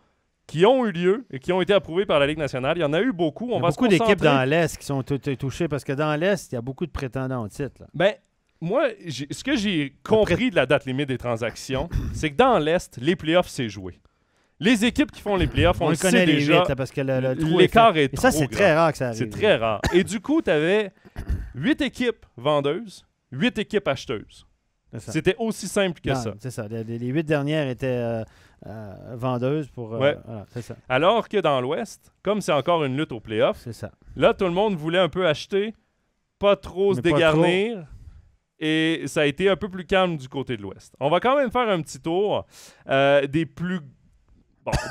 qui ont eu lieu et qui ont été approuvées par la Ligue nationale. Il y en a eu beaucoup. Il y a beaucoup d'équipes dans l'Est qui sont touchées parce que dans l'Est, il y a beaucoup de prétendants au titre. Là. Ben, moi, ce que j'ai compris de la date limite des transactions, c'est que dans l'Est, les playoffs, c'est joué. Les équipes qui font les playoffs, on le connaît sait les déjà, 8 là, parce que le trou l'écart est Et ça, trop c'est grand. très rare que ça arrive. C'est très rare. Et du coup, tu avais 8 équipes vendeuses, 8 équipes acheteuses. C'est ça. C'était aussi simple que Non, ça. C'est ça. Les 8 dernières étaient vendeuses pour... Ouais. Voilà, c'est ça. Alors que dans l'Ouest, comme c'est encore une lutte aux playoffs, C'est ça. là, tout le monde voulait un peu acheter, pas trop se Mais pas dégarnir. Et ça a été un peu plus calme du côté de l'Ouest. On va quand même faire un petit tour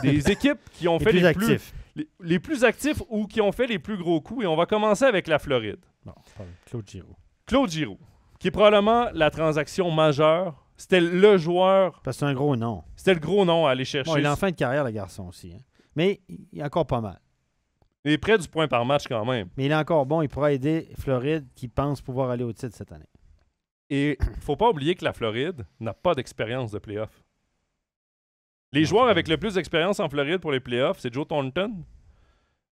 des équipes qui ont fait plus les plus, actifs. les plus actifs ou qui ont fait les plus gros coups. Et on va commencer avec la Floride. Bon, Claude Giroux. Claude Giroux, qui est probablement la transaction majeure. C'était le joueur, Parce que c'est un gros nom. c'était le gros nom à aller chercher. Bon, il est en fin de carrière, le garçon aussi. Hein. Mais il est encore pas mal. Il est près du point par match quand même. Mais il est encore bon. Il pourra aider Floride qui pense pouvoir aller au titre cette année. Et il ne faut pas oublier que la Floride n'a pas d'expérience de playoff. Les joueurs avec le plus d'expérience en Floride pour les playoffs, c'est Joe Thornton.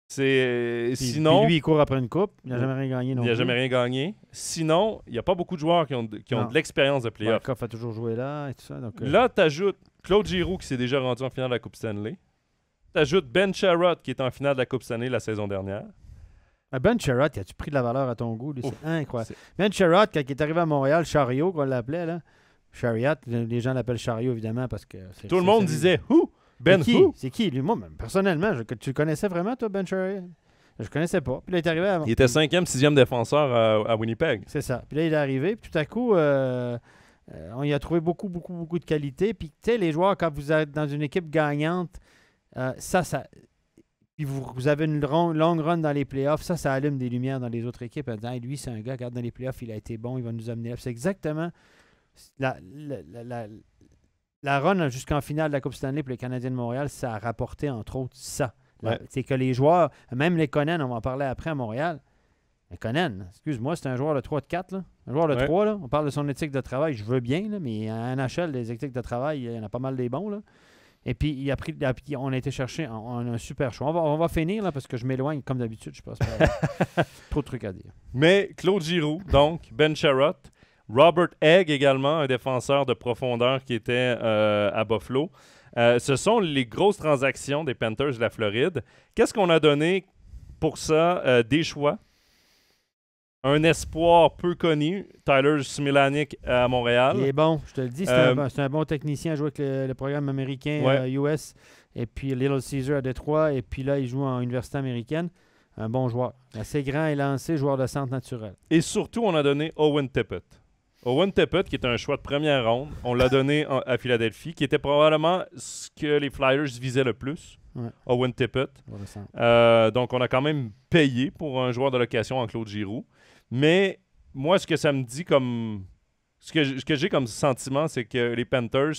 Sinon, Puis lui, il court après une coupe. Il n'a jamais rien gagné non il plus. n'a jamais rien gagné. Sinon, il n'y a pas beaucoup de joueurs qui ont Non. de l'expérience de playoff. Koff a toujours joué là et tout ça. Donc, Là, tu ajoutes Claude Giroux qui s'est déjà rendu en finale de la Coupe Stanley. Tu ajoutes Ben Sherratt qui est en finale de la Coupe Stanley la saison dernière. Ben Sherratt, as-tu pris de la valeur à ton goût? Lui, Ouf, c'est incroyable. c'est- Ben Sherratt, quand il est arrivé à Montréal, Chariot, qu'on l'appelait, là. Chariot, les gens l'appellent Chariot, évidemment, parce que... Tout le monde disait « Who? Ben C'est qui? who? » C'est qui? Lui, moi, même, personnellement, tu le connaissais vraiment, toi, Ben Chariot? Je connaissais pas. Puis là, il est arrivé à... Il était 5e, 6e défenseur à Winnipeg. C'est ça. Puis là, il est arrivé. Puis tout à coup, on y a trouvé beaucoup de qualité. Puis, tu sais, les joueurs, quand vous êtes dans une équipe gagnante, ça... Puis vous avez une longue run dans les playoffs, ça allume des lumières dans les autres équipes en disant hey, lui, c'est un gars, regarde dans les playoffs, il a été bon, il va nous amener là. C'est exactement la run jusqu'en finale de la Coupe Stanley pour les Canadiens de Montréal, ça a rapporté entre autres ça. Ouais. C'est que les joueurs, même les Conan, on va en parler après à Montréal. Mais Conan, excuse-moi, c'est un joueur de 3 de 4, là. Un joueur de Ouais. 3, là. On parle de son éthique de travail, je veux bien, là, mais en NHL, les éthiques de travail, il y en a pas mal des bons, là. Et puis, on a été chercher un super choix. On va finir, là, parce que je m'éloigne, comme d'habitude, je pense. Trop de trucs à dire. Mais Claude Giroux, donc, Ben Sherratt, Robert Egg également, un défenseur de profondeur qui était à Buffalo. Ce sont les grosses transactions des Panthers de la Floride. Qu'est-ce qu'on a donné pour ça? Des choix. Un espoir peu connu, Tyler Smilanic à Montréal. Il est bon, je te le dis. C'est un bon technicien à jouer avec le programme américain Ouais. US. Et puis Little Caesar à Détroit. Et puis là, il joue en université américaine. Un bon joueur. Assez grand et lancé, joueur de centre naturel. Et surtout, on a donné Owen Tippett. Owen Tippett, qui est un choix de première ronde, on l'a donné à Philadelphie, qui était probablement ce que les Flyers visaient le plus. Ouais. Owen Tippett. Joueur de centre. Donc, on a quand même payé pour un joueur de location en Claude Giroux. Mais moi, ce que ça me dit comme... Ce que j'ai comme sentiment, c'est que les Panthers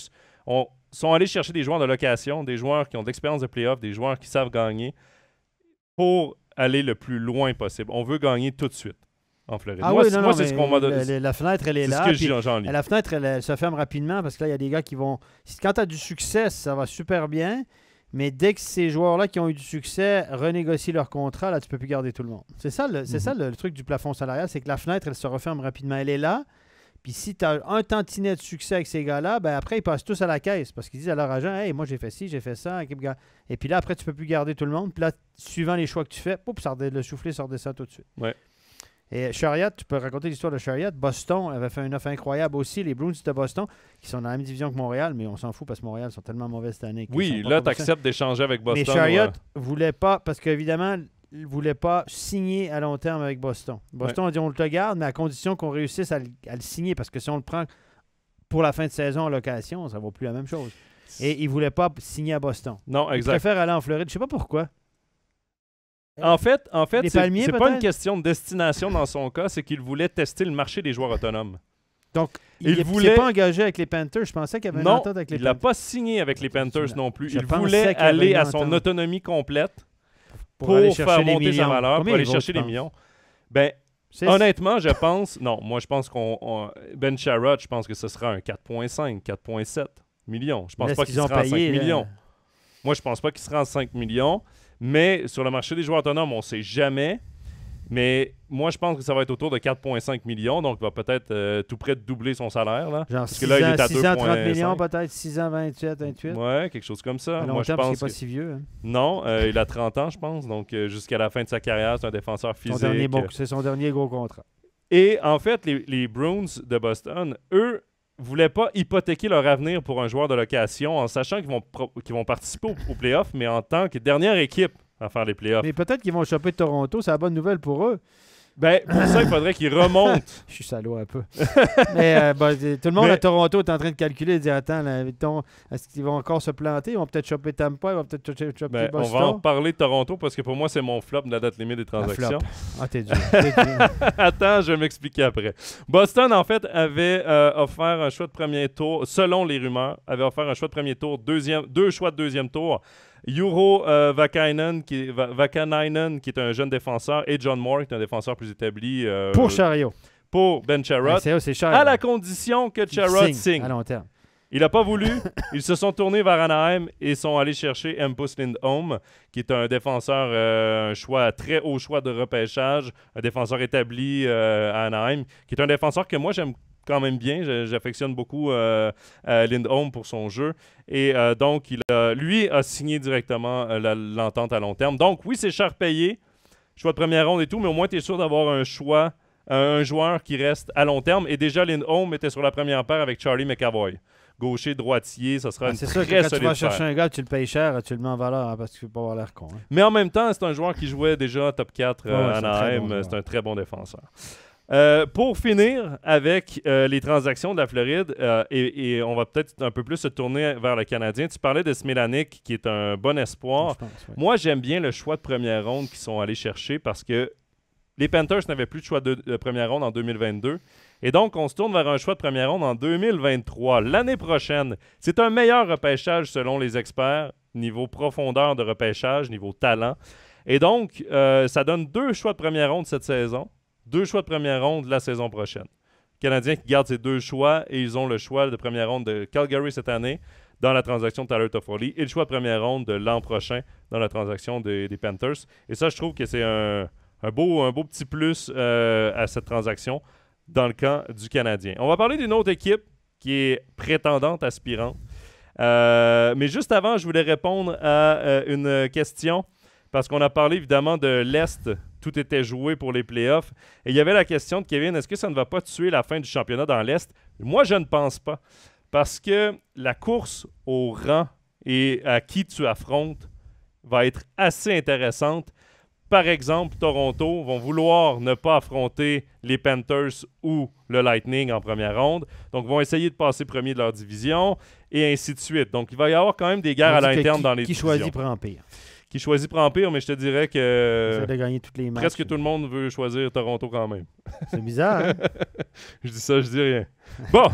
sont allés chercher des joueurs de location, des joueurs qui ont de l'expérience de playoff, des joueurs qui savent gagner, pour aller le plus loin possible. On veut gagner tout de suite en Floride. Ah moi, oui, moi, c'est mais ce qu'on m'a donné. la fenêtre, elle est C'est là. ce que puis j'en lis. la fenêtre, elle se ferme rapidement parce que là, il y a des gars qui vont... Quand tu as du succès, ça va super bien. Mais dès que ces joueurs-là qui ont eu du succès renégocient leur contrat, là, tu ne peux plus garder tout le monde. C'est ça, le truc du plafond salarial, c'est que la fenêtre, elle se referme rapidement. Elle est là, Puis si tu as un tantinet de succès avec ces gars-là, ben après, ils passent tous à la caisse parce qu'ils disent à leur agent, « Hey, moi, j'ai fait ci, j'ai fait ça. » Et puis là, après, tu peux plus garder tout le monde. Puis là, suivant les choix que tu fais, le soufflet sort de ça tout de suite. Ouais. Et Chariot, tu peux raconter l'histoire de Chariot. Boston avait fait une offre incroyable aussi. Les Bruins de Boston, qui sont dans la même division que Montréal, mais on s'en fout parce que Montréal sont tellement mauvais cette année. Oui, là, tu acceptes d'échanger avec Boston. Mais Chariot voulait pas, parce qu'évidemment, il ne voulait pas signer à long terme avec Boston. Boston a dit on te garde, mais à condition qu'on réussisse à le signer, parce que si on le prend pour la fin de saison en location, ça ne vaut plus la même chose. Et il ne voulait pas signer à Boston. Non, exact. Il préfère aller en Floride. Je ne sais pas pourquoi. En fait, palmiers, c'est pas une question de destination dans son cas, c'est qu'il voulait tester le marché des joueurs autonomes. Donc, il ne pas engagé avec les Panthers. Je pensais qu'il y avait une entente avec les Panthers. Il n'a pas signé avec les Panthers non plus. Il voulait aller à son autonomie complète pour faire monter sa valeur, pour aller chercher les millions. Ben, honnêtement, je pense... Non, moi, je pense Ben Sherratt, je pense que ce sera un 4,5, 4,7 millions. Je pense pas qu'il sera en 5 millions. Moi, je pense pas qu'il sera en 5 millions. Mais sur le marché des joueurs autonomes, on ne sait jamais. Mais moi, je pense que ça va être autour de 4,5 millions. Donc, il va peut-être tout près de doubler son salaire. Là. Genre parce que là, il est à 630 millions, peut-être 6 ans, 28. Ouais, quelque chose comme ça. À long moi, terme, je pense c'est pas si vieux. Hein. Non, il a 30 ans, je pense. Donc, jusqu'à la fin de sa carrière, c'est un défenseur physique. C'est son dernier gros contrat. Et en fait, les Bruins de Boston, eux, voulaient pas hypothéquer leur avenir pour un joueur de location en sachant qu'ils vont participer aux playoffs, mais en tant que dernière équipe à faire les playoffs. Mais peut-être qu'ils vont choper Toronto, c'est la bonne nouvelle pour eux. Ben, pour ça, il faudrait qu'ils remontent. Je suis salaud un peu. Mais tout le monde à Toronto est en train de calculer et de dire attends, là, est-ce qu'ils vont encore se planter? Ils vont peut-être choper Tampa, ils vont peut-être choper Boston. On va en parler de Toronto parce que pour moi, c'est mon flop de la date limite des transactions. Ah, t'es dur. Attends, je vais m'expliquer après. Boston, en fait, avait offert un choix de premier tour, selon les rumeurs, avait offert un choix de premier tour, deux choix de deuxième tour. Urho Vakanainen, qui est un jeune défenseur, et John Moore, qui est un défenseur plus établi. Pour Chariot. Pour Ben Sherratt. À la condition que Sherratt signe. À long terme. Il n'a pas voulu. Ils se sont tournés vers Anaheim et sont allés chercher Hampus Lindholm, qui est un défenseur, très haut choix de repêchage, un défenseur établi à Anaheim, qui est un défenseur que moi, j'aime quand même bien. J'affectionne beaucoup Lindholm pour son jeu. Et donc, lui a signé directement l'entente à long terme. Donc, oui, c'est cher payé, choix de première ronde et tout, mais au moins, tu es sûr d'avoir un choix, un joueur qui reste à long terme. Et déjà, Lindholm était sur la première paire avec Charlie McAvoy. Gaucher, droitier, ça sera une très solide paire. C'est sûr que quand tu vas chercher un gars, tu le payes cher, tu le mets en valeur parce que tu ne veux pas avoir l'air con. Hein. Mais en même temps, c'est un joueur qui jouait déjà top 4 à Anaheim. C'est un très bon défenseur. Pour finir avec les transactions de la Floride, et on va peut-être un peu plus se tourner vers le Canadien. Tu parlais de Smilanic, qui est un bon espoir. Moi, j'aime bien le choix de première ronde qu'ils sont allés chercher parce que les Panthers n'avaient plus de choix de première ronde en 2022. Et donc, on se tourne vers un choix de première ronde en 2023, l'année prochaine. C'est un meilleur repêchage selon les experts, niveau profondeur de repêchage, niveau talent. Et donc, ça donne 2 choix de première ronde cette saison. 2 choix de première ronde la saison prochaine. Les Canadiens qui gardent ces 2 choix et ils ont le choix de première ronde de Calgary cette année dans la transaction de Tyler Toffoli et le choix de première ronde de l'an prochain dans la transaction des Panthers. Et ça, je trouve que c'est un beau petit plus à cette transaction dans le camp du Canadien. On va parler d'une autre équipe qui est prétendante, aspirante. Mais juste avant, je voulais répondre à une question parce qu'on a parlé évidemment de l'Est. Tout était joué pour les playoffs. Et il y avait la question de Kevin, est-ce que ça ne va pas tuer la fin du championnat dans l'Est? Moi, je ne pense pas. Parce que la course au rang et à qui tu affrontes va être assez intéressante. Par exemple, Toronto vont vouloir ne pas affronter les Panthers ou le Lightning en première ronde. Donc, vont essayer de passer premier de leur division et ainsi de suite. Donc, il va y avoir quand même des guerres à l'interne dans les divisions. Qui choisit prend pire. Qui choisit prend pire, mais je te dirais que de gagner toutes les matchs, presque tout le monde veut choisir Toronto quand même. C'est bizarre, hein? Je dis ça, je dis rien. Bon!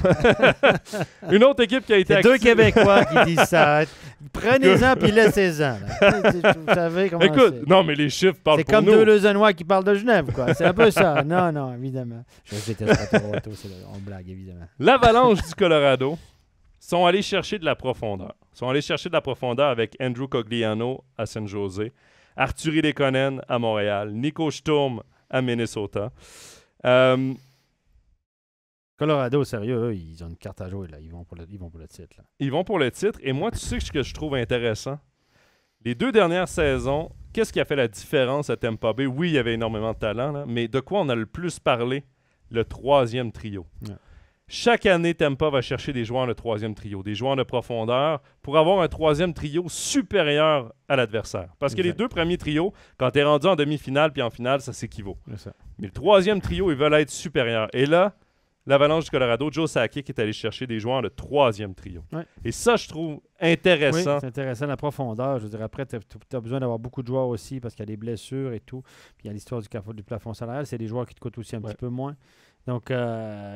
Une autre équipe qui a été active. 2 Québécois qui disent ça. Prenez-en puis laissez-en. Vous savez comment écoute, non, mais les chiffres parlent pour nous. C'est comme 2 Lausannois qui parlent de Genève, quoi. C'est un peu ça. Non, évidemment. Je déteste pas Toronto, on blague, évidemment. L'Avalanche du Colorado sont allés chercher de la profondeur. Ils sont allés chercher de la profondeur avec Andrew Cogliano à San Jose, Artturi Lekonen à Montréal, Nico Sturm à Minnesota. Colorado, sérieux, eux, ils ont une carte à jouer. Là. Ils vont pour le titre. Là. Ils vont pour le titre. Et moi, tu sais ce que je trouve intéressant? Les 2 dernières saisons, qu'est-ce qui a fait la différence à Tampa Bay? Oui, il y avait énormément de talent, là, mais de quoi on a le plus parlé? Le 3e trio. Ouais. Chaque année, Tampa va chercher des joueurs de 3e trio, des joueurs de profondeur, pour avoir un 3e trio supérieur à l'adversaire. Parce que les 2 premiers trios, quand tu es rendu en demi-finale puis en finale, ça s'équivaut. Mais le 3e trio, ils veulent être supérieurs. Et là, l'Avalanche du Colorado, Joe Sakic est allé chercher des joueurs de 3e trio. Ouais. Et ça, je trouve intéressant. Oui, c'est intéressant, la profondeur. Je veux dire, après, tu as besoin d'avoir beaucoup de joueurs aussi parce qu'il y a des blessures et tout. Puis il y a l'histoire du plafond salarial. C'est des joueurs qui te coûtent aussi un petit peu moins. Donc,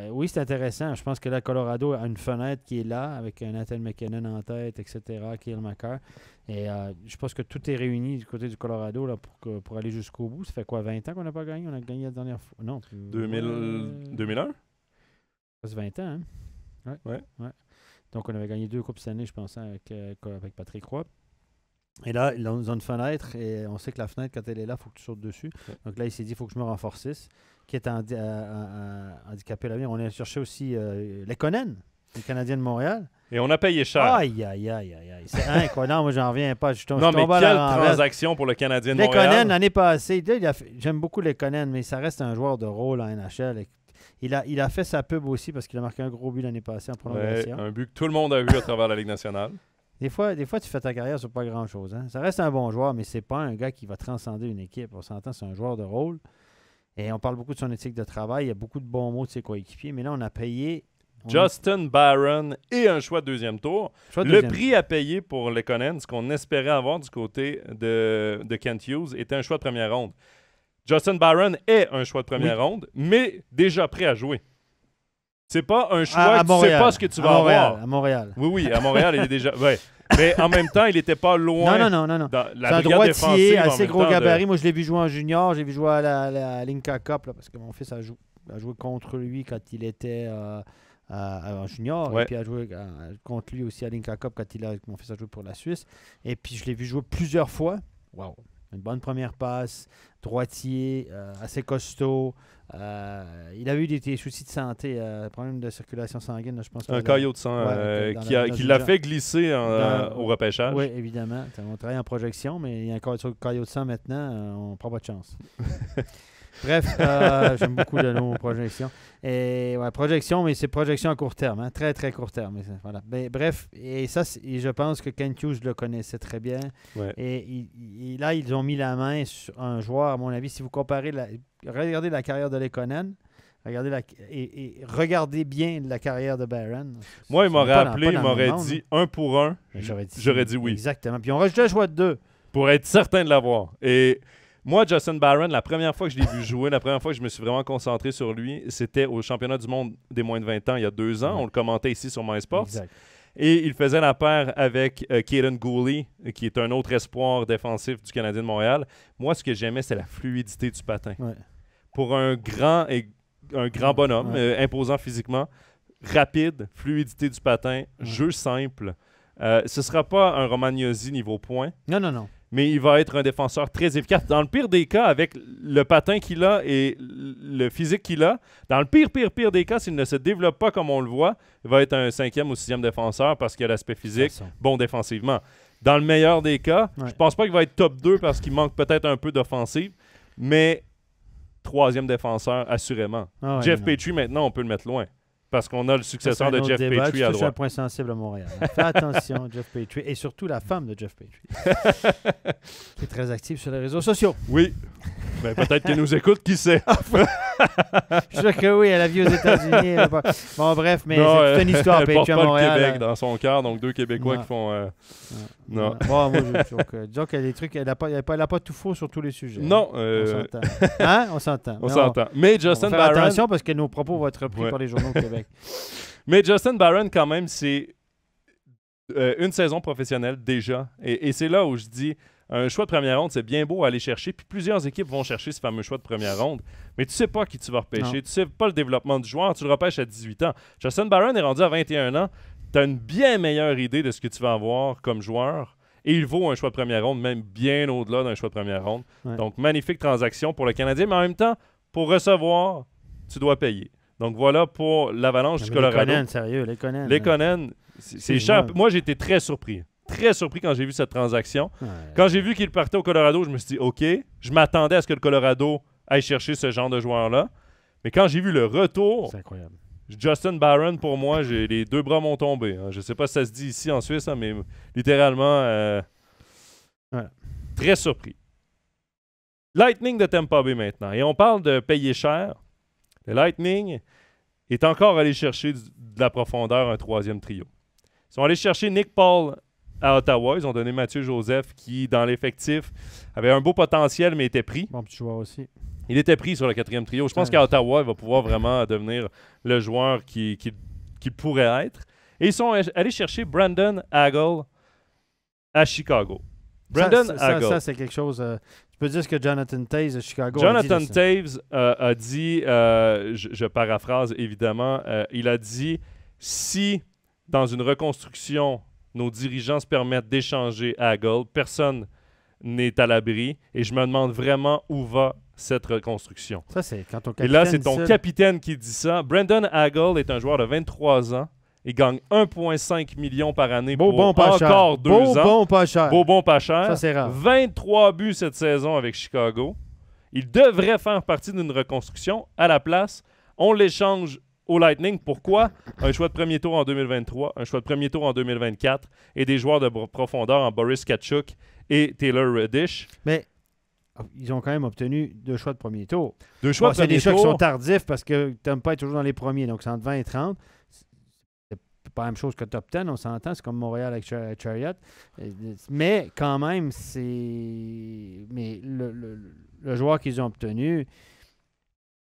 oui, c'est intéressant. Je pense que là, Colorado a une fenêtre qui est là avec un Nathan McKinnon en tête, etc., Kyle McCarr. Et je pense que tout est réuni du côté du Colorado là, pour aller jusqu'au bout. Ça fait quoi, 20 ans qu'on n'a pas gagné? On a gagné la dernière fois. Non. 2001? Ça fait 20 ans, hein? Ouais. Donc, on avait gagné 2 coupes cette année, je pense, avec Patrick Roy. Et là, ils ont une fenêtre et on sait que la fenêtre, quand elle est là, il faut que tu sautes dessus. Donc là, il s'est dit, il faut que je me renforcisse. Qui est handicapé là-bas. On a cherché aussi Lekonen, le Canadien de Montréal. Et on a payé cher. Aïe. C'est incroyable. Non, moi, j'en reviens pas. Non, mais quelle transaction pour le Canadien de Montréal. Lekonen, l'année passée, j'aime beaucoup Lekonen, mais ça reste un joueur de rôle en NHL. Il a fait sa pub aussi parce qu'il a marqué un gros but l'année passée en prolongation. Un but que tout le monde a vu à travers la Ligue nationale. Des fois, tu fais ta carrière sur pas grand-chose. Hein? Ça reste un bon joueur, mais c'est pas un gars qui va transcender une équipe. On s'entend, c'est un joueur de rôle. Et on parle beaucoup de son éthique de travail. Il y a beaucoup de bons mots de ses coéquipiers. Mais là, on a payé... Justin Barron et un choix de 2e tour. Prix à payer pour Lekonen, ce qu'on espérait avoir du côté de Kent Hughes, était un choix de 1re ronde. Justin Barron est un choix de 1re ronde, mais déjà prêt à jouer. C'est pas un choix que tu sais pas ce que tu vas avoir. À Montréal. Oui, à Montréal, il est déjà... Ouais. Mais en même temps, il n'était pas loin. Non. C'est un droitier, assez gros gabarit. Moi, je l'ai vu jouer en junior. J'ai vu jouer à la Linka Cup, là, parce que mon fils a joué contre lui quand il était en junior. Ouais. Et puis a joué contre lui aussi à Linka Cup quand mon fils a joué pour la Suisse. Et puis, je l'ai vu jouer plusieurs fois. Wow. Une bonne première passe, droitier, assez costaud. Il a eu des soucis de santé, problème de circulation sanguine, là, je pense. Un caillot de sang qui l'a fait glisser au repêchage. Oui, évidemment. On travaille en projection, mais il y a un caillot de sang maintenant, on ne prend pas de chance. Bref, j'aime beaucoup le nom projection. Et projection, mais c'est projection à court terme, hein, très très court terme. Voilà. Bref, et ça, je pense que Kent Hughes le connaissait très bien. Ouais. Et là, ils ont mis la main sur un joueur, à mon avis, si vous comparez, regardez la carrière de Lekonen, regardez bien la carrière de Barron. Moi, il m'aurait appelé, il m'aurait dit 1 pour 1. J'aurais dit oui. Exactement. Puis on rajoutait un choix de 2. Pour être certain de l'avoir. Et moi, Justin Barron, la première fois que je l'ai vu jouer, la première fois que je me suis vraiment concentré sur lui, c'était au championnat du monde des moins de 20 ans il y a 2 ans. Ouais. On le commentait ici sur MySports. Exact. Et il faisait la paire avec Kaden Gooley, qui est un autre espoir défensif du Canadien de Montréal. Moi, ce que j'aimais, c'est la fluidité du patin. Ouais. Pour un grand bonhomme, imposant physiquement, rapide, fluidité du patin, jeu simple. Ce ne sera pas un Romagnosi niveau point. Non. Mais il va être un défenseur très efficace. Dans le pire des cas, avec le patin qu'il a et le physique qu'il a, dans le pire des cas, s'il ne se développe pas comme on le voit, il va être un 5e ou 6e défenseur parce qu'il a l'aspect physique, bon défensivement. Dans le meilleur des cas, je pense pas qu'il va être top 2 parce qu'il manque peut-être un peu d'offensive, mais 3e défenseur, assurément. Jeff Petrie, maintenant, on peut le mettre loin. Parce qu'on a le successeur de Jeff Petrie à droite. C'est un point sensible à Montréal. Fais attention, Jeff Petrie. Et surtout la femme de Jeff Petrie. Qui est très active sur les réseaux sociaux. Oui. Ben, peut-être qu'elle nous écoute, qui sait. Je suis sûr que oui, elle a vu aux États-Unis. Bon, bref, mais c'est toute une histoire, Petrie à Montréal. Le Québec dans son cœur, donc 2 Québécois qui font... Non. Bon, moi, disons qu'il y a des trucs... Elle n'a pas tout faux sur tous les sujets. Non. On s'entend. Hein? On s'entend. On s'entend. Mais Justin Barron... Faire attention parce que nos propos vont être repris par les journaux au Québec. Mais Justin Barron, quand même, c'est une saison professionnelle déjà. Et c'est là où je dis, un choix de première ronde, c'est bien beau à aller chercher. Puis plusieurs équipes vont chercher ce fameux choix de première ronde. Mais tu sais pas qui tu vas repêcher. Tu sais pas le développement du joueur. Tu le repêches à 18 ans. Justin Barron est rendu à 21 ans. Tu as une bien meilleure idée de ce que tu vas avoir comme joueur. Et il vaut un choix de première ronde, même bien au-delà d'un choix de première ronde. Ouais. Donc, magnifique transaction pour le Canadien. Mais en même temps, pour recevoir, tu dois payer. Donc voilà pour l'Avalanche du Colorado. Lekonen, sérieux, Lekonen. Lekonen, c'est cher. Moi, j'ai été très surpris. Très surpris quand j'ai vu cette transaction. Ouais. Quand j'ai vu qu'il partait au Colorado, je me suis dit, OK, je m'attendais à ce que le Colorado aille chercher ce genre de joueur-là. Mais quand j'ai vu le retour, C'est incroyable. Justin Barron, pour moi, les deux bras m'ont tombé. Hein. Je ne sais pas si ça se dit ici en Suisse, hein, mais littéralement, très surpris. Lightning de Tampa Bay maintenant. Et on parle de payer cher. Le Lightning est encore allé chercher de la profondeur un troisième trio. Ils sont allés chercher Nick Paul à Ottawa. Ils ont donné Mathieu Joseph qui, dans l'effectif, avait un beau potentiel, mais était pris. Bon petit joueur aussi. Il était pris sur le quatrième trio. Je pense qu'à Ottawa, il va pouvoir vraiment devenir le joueur qu'il pourrait être. Et ils sont allés chercher Brandon Hagel à Chicago. Ça, c'est quelque chose... tu peux dire ce que Jonathan Toews à Chicago Jonathan a dit. Toews a dit, je paraphrase évidemment, il a dit « Si, dans une reconstruction, nos dirigeants se permettent d'échanger Hagel, personne n'est à l'abri et je me demande vraiment où va cette reconstruction. » Ça, c'est quand ton capitaine. Et là, c'est ton capitaine qui dit ça. Brandon Hagel est un joueur de 23 ans. Il gagne 1,5 million par année pour encore 2 ans. Bon, pas cher. Bon, pas cher. Ça, c'est rare. 23 buts cette saison avec Chicago. Il devrait faire partie d'une reconstruction. À la place, on l'échange au Lightning. Pourquoi? Un choix de premier tour en 2023, un choix de premier tour en 2024 et des joueurs de profondeur en Boris Katchouk et Taylor Reddish. Mais ils ont quand même obtenu 2 choix de premier tour. 2 choix de premier tour. C'est des choix qui sont tardifs parce que tu n'aimes pas être toujours dans les premiers. Donc, c'est entre 20 et 30. C'est pas la même chose que top 10, on s'entend. C'est comme Montréal avec Chariot. Mais quand même, c'est... Mais le joueur qu'ils ont obtenu,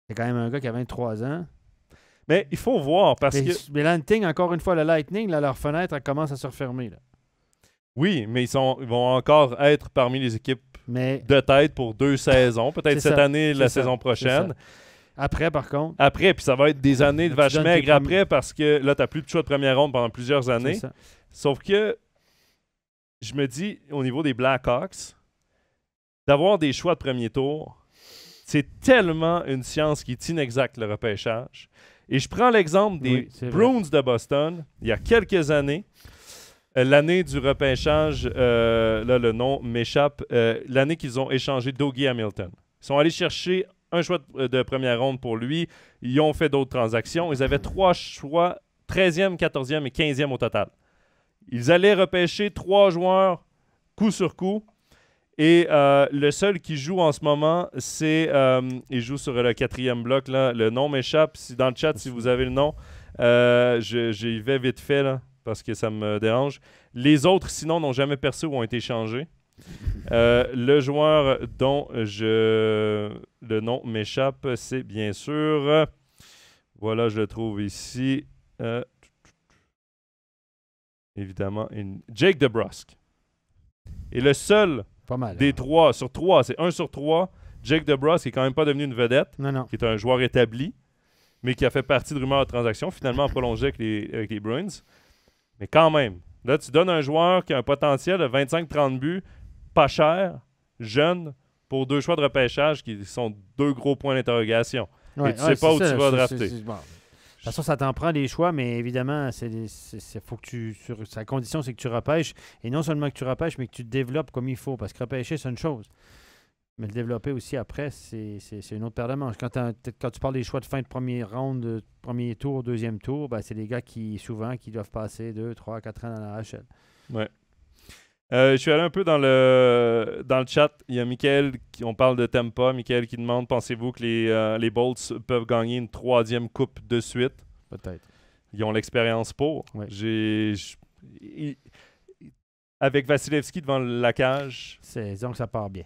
c'est quand même un gars qui a 23 ans. Mais il faut voir parce que... Mais Lightning, encore une fois, le Lightning, là, leur fenêtre, elle commence à se refermer. Là. Oui, mais ils vont encore être parmi les équipes de tête pour 2 saisons. Peut-être cette année, la saison prochaine. Après, par contre. Après, puis ça va être des années de vache maigre après parce que là, tu n'as plus de choix de première ronde pendant plusieurs années. Sauf que je me dis, au niveau des Blackhawks, d'avoir des choix de premier tour, c'est tellement une science qui est inexacte, le repêchage. Et je prends l'exemple des Bruins de Boston, il y a quelques années. L'année du repêchage, là, le nom m'échappe, l'année qu'ils ont échangé Dougie Hamilton. Ils sont allés chercher un choix de première ronde pour lui. Ils ont fait d'autres transactions. Ils avaient 3 choix, 13e, 14e et 15e au total. Ils allaient repêcher 3 joueurs coup sur coup. Et le seul qui joue en ce moment, c'est... il joue sur le 4e bloc. Là. Le nom m'échappe. Dans le chat, si vous avez le nom, j'y vais vite fait là, parce que ça me dérange. Les autres, sinon, n'ont jamais percé ou ont été changés. Le joueur dont le nom m'échappe, c'est bien sûr... voilà, je le trouve ici. Évidemment, Jake DeBrusk. Et le seul des 3 sur 3, c'est 1 sur 3, Jake DeBrusk, qui n'est quand même pas devenu une vedette, qui est un joueur établi, mais qui a fait partie de rumeurs de transaction, finalement prolongé avec les Bruins. Mais quand même, là, tu donnes un joueur qui a un potentiel de 25-30 buts, pas cher, jeune, pour 2 choix de repêchage qui sont 2 gros points d'interrogation. Et tu sais pas où tu vas drafter. Bon. De toute façon, ça t'en prend des choix, mais évidemment, faut que sa condition, c'est que tu repêches. Et non seulement que tu repêches, mais que tu te développes comme il faut. Parce que repêcher, c'est une chose. Mais le développer aussi après, c'est une autre paire de manches. Quand tu parles des choix de fin de première ronde, premier tour, deuxième tour, ben, c'est des gars qui doivent passer 2, 3, 4 ans dans la HL. Ouais. Je suis allé un peu dans le chat. Il y a Michael, on parle de Tampa. Michael qui demande, pensez-vous que les Bolts peuvent gagner une 3e coupe de suite? Peut-être. Ils ont l'expérience pour. Ouais. Avec Vasilevski devant la cage. Disons que ça part bien.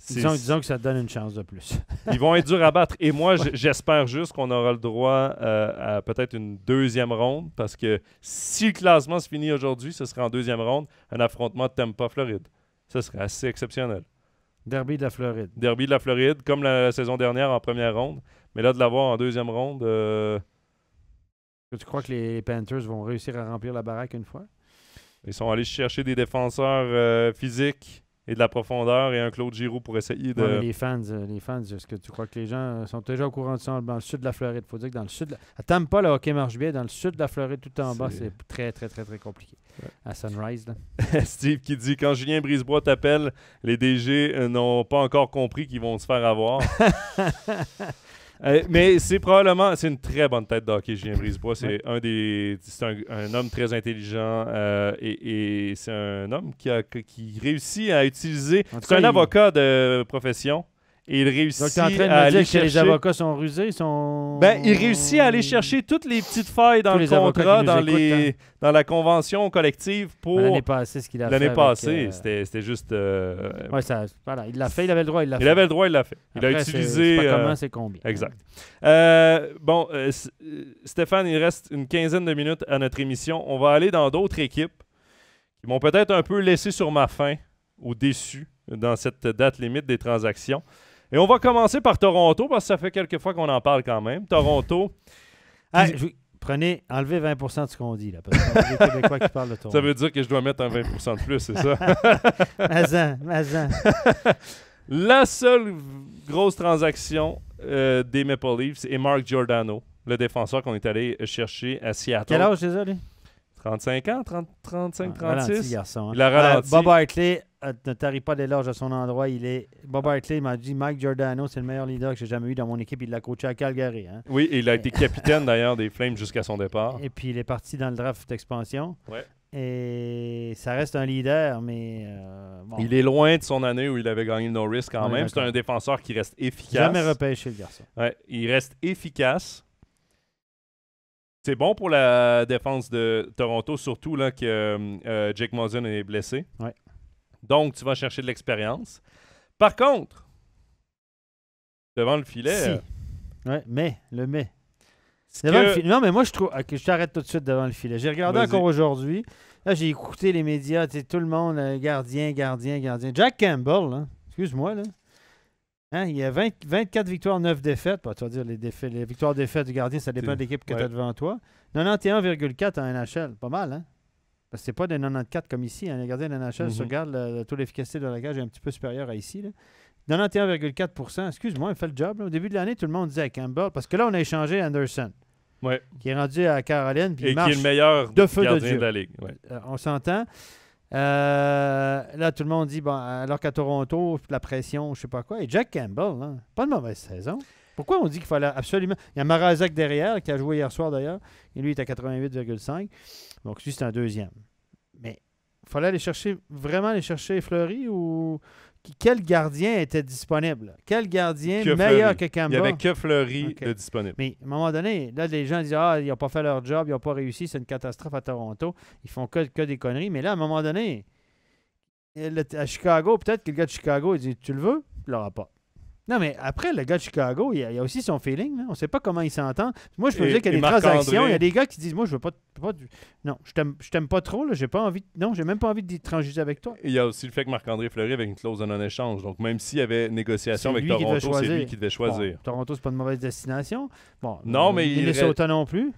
Disons que ça te donne une chance de plus. Ils vont être durs à battre. Et moi, j'espère juste qu'on aura le droit à peut-être une 2e ronde. Parce que si le classement se finit aujourd'hui, ce serait en 2e ronde un affrontement de Tampa-Floride. Ça serait assez exceptionnel. Derby de la Floride. Derby de la Floride, comme la saison dernière en première ronde. Mais là, de l'avoir en 2e ronde... Tu crois que les Panthers vont réussir à remplir la baraque une fois? Ils sont allés chercher des défenseurs physiques et de la profondeur et un Claude Giroux pour essayer de... Ouais, mais les fans, est-ce que tu crois que les gens sont déjà au courant de ça dans le sud de la Floride? Il faut dire que dans le sud... À Tampa, le hockey marche bien. Dans le sud de la Floride, tout en bas, c'est très, très, très, très compliqué. Ouais. À Sunrise, là. Steve qui dit, quand Julien Brisebois t'appelle, les DG n'ont pas encore compris qu'ils vont se faire avoir. Mais c'est une très bonne tête d'hockey, Julien Brisebois. C'est un homme très intelligent et c'est un homme qui réussit à utiliser... C'est un avocat de profession. Et il réussit donc, tu es en train de me dire que les avocats sont rusés? Il réussit à aller chercher toutes les petites failles dans le contrat, dans la convention collective pour... L'année passée, ce qu'il a fait. L'année passée, c'était juste... Ouais, voilà, il l'a fait, il avait le droit, il l'a fait. Il avait le droit, il l'a fait. Après, il a utilisé... C'est pas comment, c'est combien. Exact. Stéphane, il reste une quinzaine de minutes à notre émission. On va aller dans d'autres équipes qui m'ont peut-être un peu laissé sur ma faim ou déçu dans cette date limite des transactions. Et on va commencer par Toronto, parce que ça fait quelques fois qu'on en parle quand même. Toronto. Enlevez 20% de ce qu'on dit, là, parce que les Québécois qui parlent de Toronto. Ça veut dire que je dois mettre un 20% de plus, c'est ça? Mazan. La seule grosse transaction des Maple Leafs est Mark Giordano, le défenseur qu'on est allé chercher à Seattle. Quel âge, c'est ça, lui? 35 ans, 35, 36. Ralenti, garçon, hein. Il a ralenti. Bob Hartley ne tarit pas d'éloge à son endroit. Bob Hartley m'a dit Mike Giordano, c'est le meilleur leader que j'ai jamais eu dans mon équipe. Il l'a coaché à Calgary. Hein. Oui, et il a été capitaine d'ailleurs des Flames jusqu'à son départ. Et puis il est parti dans le draft d'expansion. Ouais. Et ça reste un leader, mais... bon. Il est loin de son année où il avait gagné le no-risk quand même. C'est un défenseur qui reste efficace. Jamais repêché, le garçon. Ouais, il reste efficace. C'est bon pour la défense de Toronto, surtout là que Jake Muzzin est blessé. Ouais. Donc, tu vas chercher de l'expérience. Par contre, devant le filet... Oui, le mais. Non, mais moi, je trouve... Okay, je t'arrête tout de suite devant le filet. J'ai regardé encore aujourd'hui. Là, j'ai écouté les médias, tout le monde, gardien. Jack Campbell, là, excuse-moi, là. Hein, il y a 24 victoires, 9 défaites. Bah, tu vas dire, les victoires-défaites du gardien, ça dépend de l'équipe que tu as devant toi. 91,4 en NHL. Pas mal, hein? Parce que c'est pas des 94 comme ici. Hein. Les gardiens de la NHL, si tu regardes le taux d'efficacité de la cage est un petit peu supérieur à ici. Là. 91,4 %. Excuse-moi, il fait le job. Là. Au début de l'année, tout le monde disait à Campbell. Parce que là, on a échangé Anderson. Ouais. Qui est rendu à Caroline. Puis et qui est le meilleur gardien de la Ligue. Ouais. On s'entend. Là, tout le monde dit, bon, alors qu'à Toronto, la pression, je sais pas quoi. Et Jack Campbell, là, pas de mauvaise saison. Pourquoi on dit qu'il fallait absolument... Il y a Mrazek derrière, qui a joué hier soir d'ailleurs. Et lui, il est à 88,5. Donc, lui, c'est un deuxième. Mais il fallait vraiment aller chercher Fleury ou... Quel gardien était disponible? Quel gardien meilleur que Campbell? Il n'y avait que Fleury de disponible. Mais à un moment donné, là, les gens disent « Ah, ils n'ont pas fait leur job, ils n'ont pas réussi, c'est une catastrophe à Toronto. Ils font que des conneries. » Mais là, à un moment donné, à Chicago, peut-être que le gars de Chicago, il dit « Tu le veux? » Il ne l'aura pas. Non, mais après, le gars de Chicago, il y a aussi son feeling. Là. On ne sait pas comment il s'entend. Moi, je peux dire qu'il y a des transactions. Il y a des gars qui disent, moi, je veux pas non, je t'aime pas trop. Là, j'ai même pas envie de transiger avec toi. Il y a aussi le fait que Marc-André Fleury avait une clause de non-échange. Donc, même s'il y avait négociation avec Toronto, c'est lui qui devait choisir. Bon, Toronto, c'est pas une mauvaise destination. Bon, non, mais Minnesota non plus.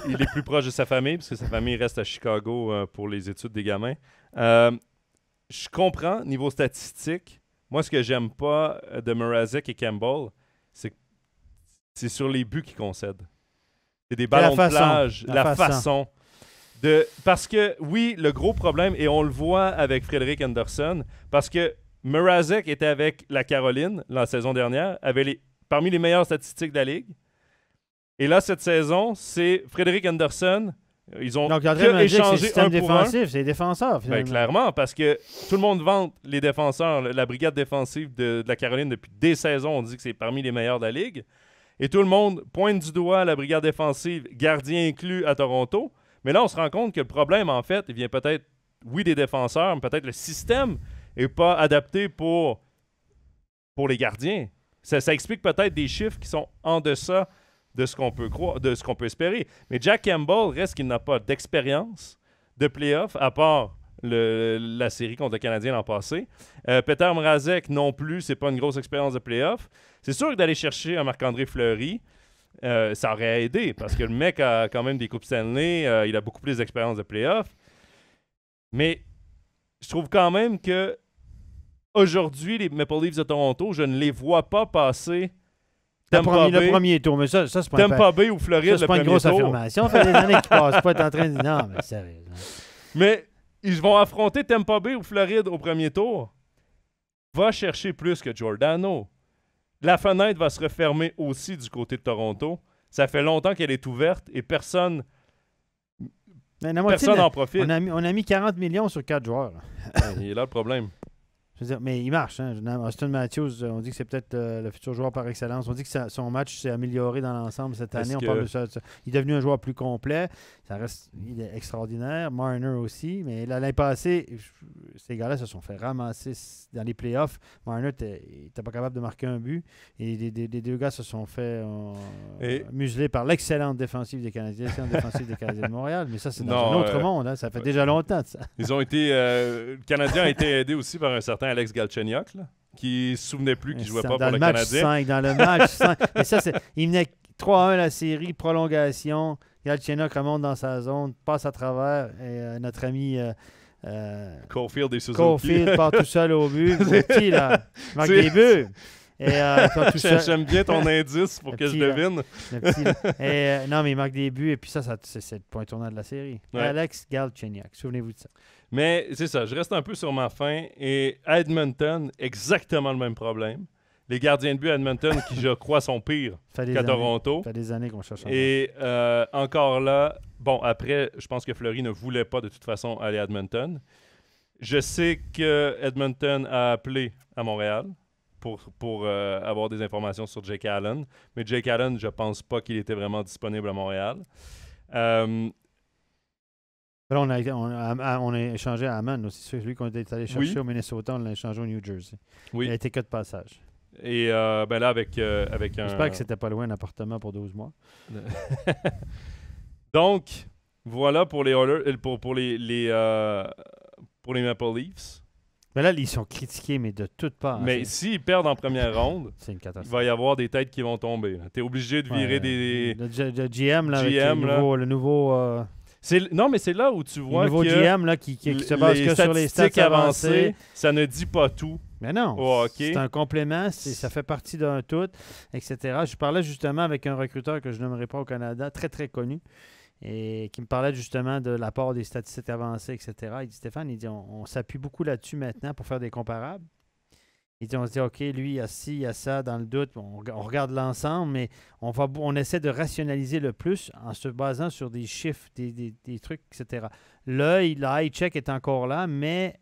Il est plus proche de sa famille, parce que sa famille reste à Chicago pour les études des gamins. Je comprends, niveau statistique. Moi, ce que j'aime pas de Mrazek et Campbell, c'est que c'est sur les buts qu'ils concèdent. C'est des ballons de plage, la façon. Parce que, oui, le gros problème, et on le voit avec Frédéric Anderson, parce que Mrazek était avec la Caroline la saison dernière, avait parmi les meilleures statistiques de la Ligue. Et là, cette saison, c'est Frédéric Anderson. Ils ont échangé un pour un. C'est les défenseurs, finalement. Ben, clairement, parce que tout le monde vante les défenseurs, la brigade défensive de la Caroline depuis des saisons. On dit que c'est parmi les meilleurs de la Ligue. Et tout le monde pointe du doigt la brigade défensive, gardien inclus à Toronto. Mais là, on se rend compte que le problème, en fait, il vient peut-être, oui, des défenseurs, mais peut-être le système n'est pas adapté pour les gardiens. Ça explique peut-être des chiffres qui sont en deçà de ce qu'on peut croire, de ce qu'on peut espérer. Mais Jack Campbell reste qu'il n'a pas d'expérience de play-off, à part la série contre le Canadien l'an passé. Peter Mrazek non plus, c'est pas une grosse expérience de play-off. C'est sûr que d'aller chercher un Marc-André Fleury, ça aurait aidé, parce que le mec a quand même des Coupes Stanley, il a beaucoup plus d'expérience de play-off. Mais je trouve quand même que aujourd'hui, les Maple Leafs de Toronto, je ne les vois pas passer Le premier tour, mais ça c'est pas Tampa Bay ou Floride, c'est pas une grosse affirmation. Ça fait des années qu'ils passent pas, t'es en train de dire non, mais sérieux. Mais ils vont affronter Tampa Bay ou Floride au premier tour. Va chercher plus que Giordano. La fenêtre va se refermer aussi du côté de Toronto. Ça fait longtemps qu'elle est ouverte et personne n'en profite. On a mis 40 millions sur 4 joueurs. Il est là le problème. Je veux dire, mais il marche. Hein? Austin Matthews, on dit que c'est peut-être le futur joueur par excellence. On dit que son match s'est amélioré dans l'ensemble cette année. On parle de ça. Il est devenu un joueur plus complet. Il est extraordinaire. Marner aussi. Mais l'année passée, ces gars-là se sont fait ramasser dans les playoffs. Marner n'était pas capable de marquer un but. Et les deux gars se sont fait museler par l'excellente défensive des Canadiens. L'excellente défensive des Canadiens de Montréal. Mais ça, c'est dans un autre monde. Hein? Ça fait déjà longtemps de ça. Ils ont été... le Canadien a été aidé aussi par un certain Alex Galchenyuk, qui ne se souvenait plus qu'il ne jouait pas pour le Canadien. Dans le match 5. Mais ça, il venait 3-1 la série, prolongation. Galchenyuk remonte dans sa zone, passe à travers. Et notre ami Caulfield et Suzuki. Caulfield part tout seul au but. Petit, là. Il marque des buts. J'aime bien ton indice pour que je devine. Non, mais il marque des buts et puis ça c'est le point tournant de la série. Ouais. Alex Galchenyuk, souvenez-vous de ça. Mais c'est ça, je reste un peu sur ma faim. Et Edmonton, exactement le même problème. Les gardiens de but à Edmonton, qui je crois sont pires qu'à Toronto. Ça fait des années qu'on cherche. Et encore là, bon, après, je pense que Fleury ne voulait pas de toute façon aller à Edmonton. Je sais que Edmonton a appelé à Montréal pour avoir des informations sur Jake Allen. Mais Jake Allen, je pense pas qu'il était vraiment disponible à Montréal. Là, on a échangé à Hamann aussi. C'est celui qu'on est allé chercher au Minnesota, on l'a échangé au New Jersey. Oui. Il a été que de passage. Et là, avec un... J'espère que c'était pas loin un appartement pour 12 mois. Donc, voilà pour les Oilers, pour les Maple Leafs. Mais là, ils sont critiqués, mais de toutes parts. Mais s'ils perdent en première ronde, c'est une catastrophe. Il va y avoir des têtes qui vont tomber. Tu es obligé de virer des... Le GM, là, le nouveau non, mais c'est là où tu vois le nouveau GM là, qui se base que sur les stats avancées. Ça ne dit pas tout. Mais non, c'est un complément, ça fait partie d'un tout, etc. Je parlais justement avec un recruteur que je nommerai pas au Canada, très, très connu, et qui me parlait justement de l'apport des statistiques avancées, etc. Il dit, Stéphane, on s'appuie beaucoup là-dessus maintenant pour faire des comparables. Il dit, on se dit, OK, lui, il y a ci, il y a ça, dans le doute, on regarde l'ensemble, mais on essaie de rationaliser le plus en se basant sur des chiffres, des trucs, etc. L'œil, l'eye check est encore là, mais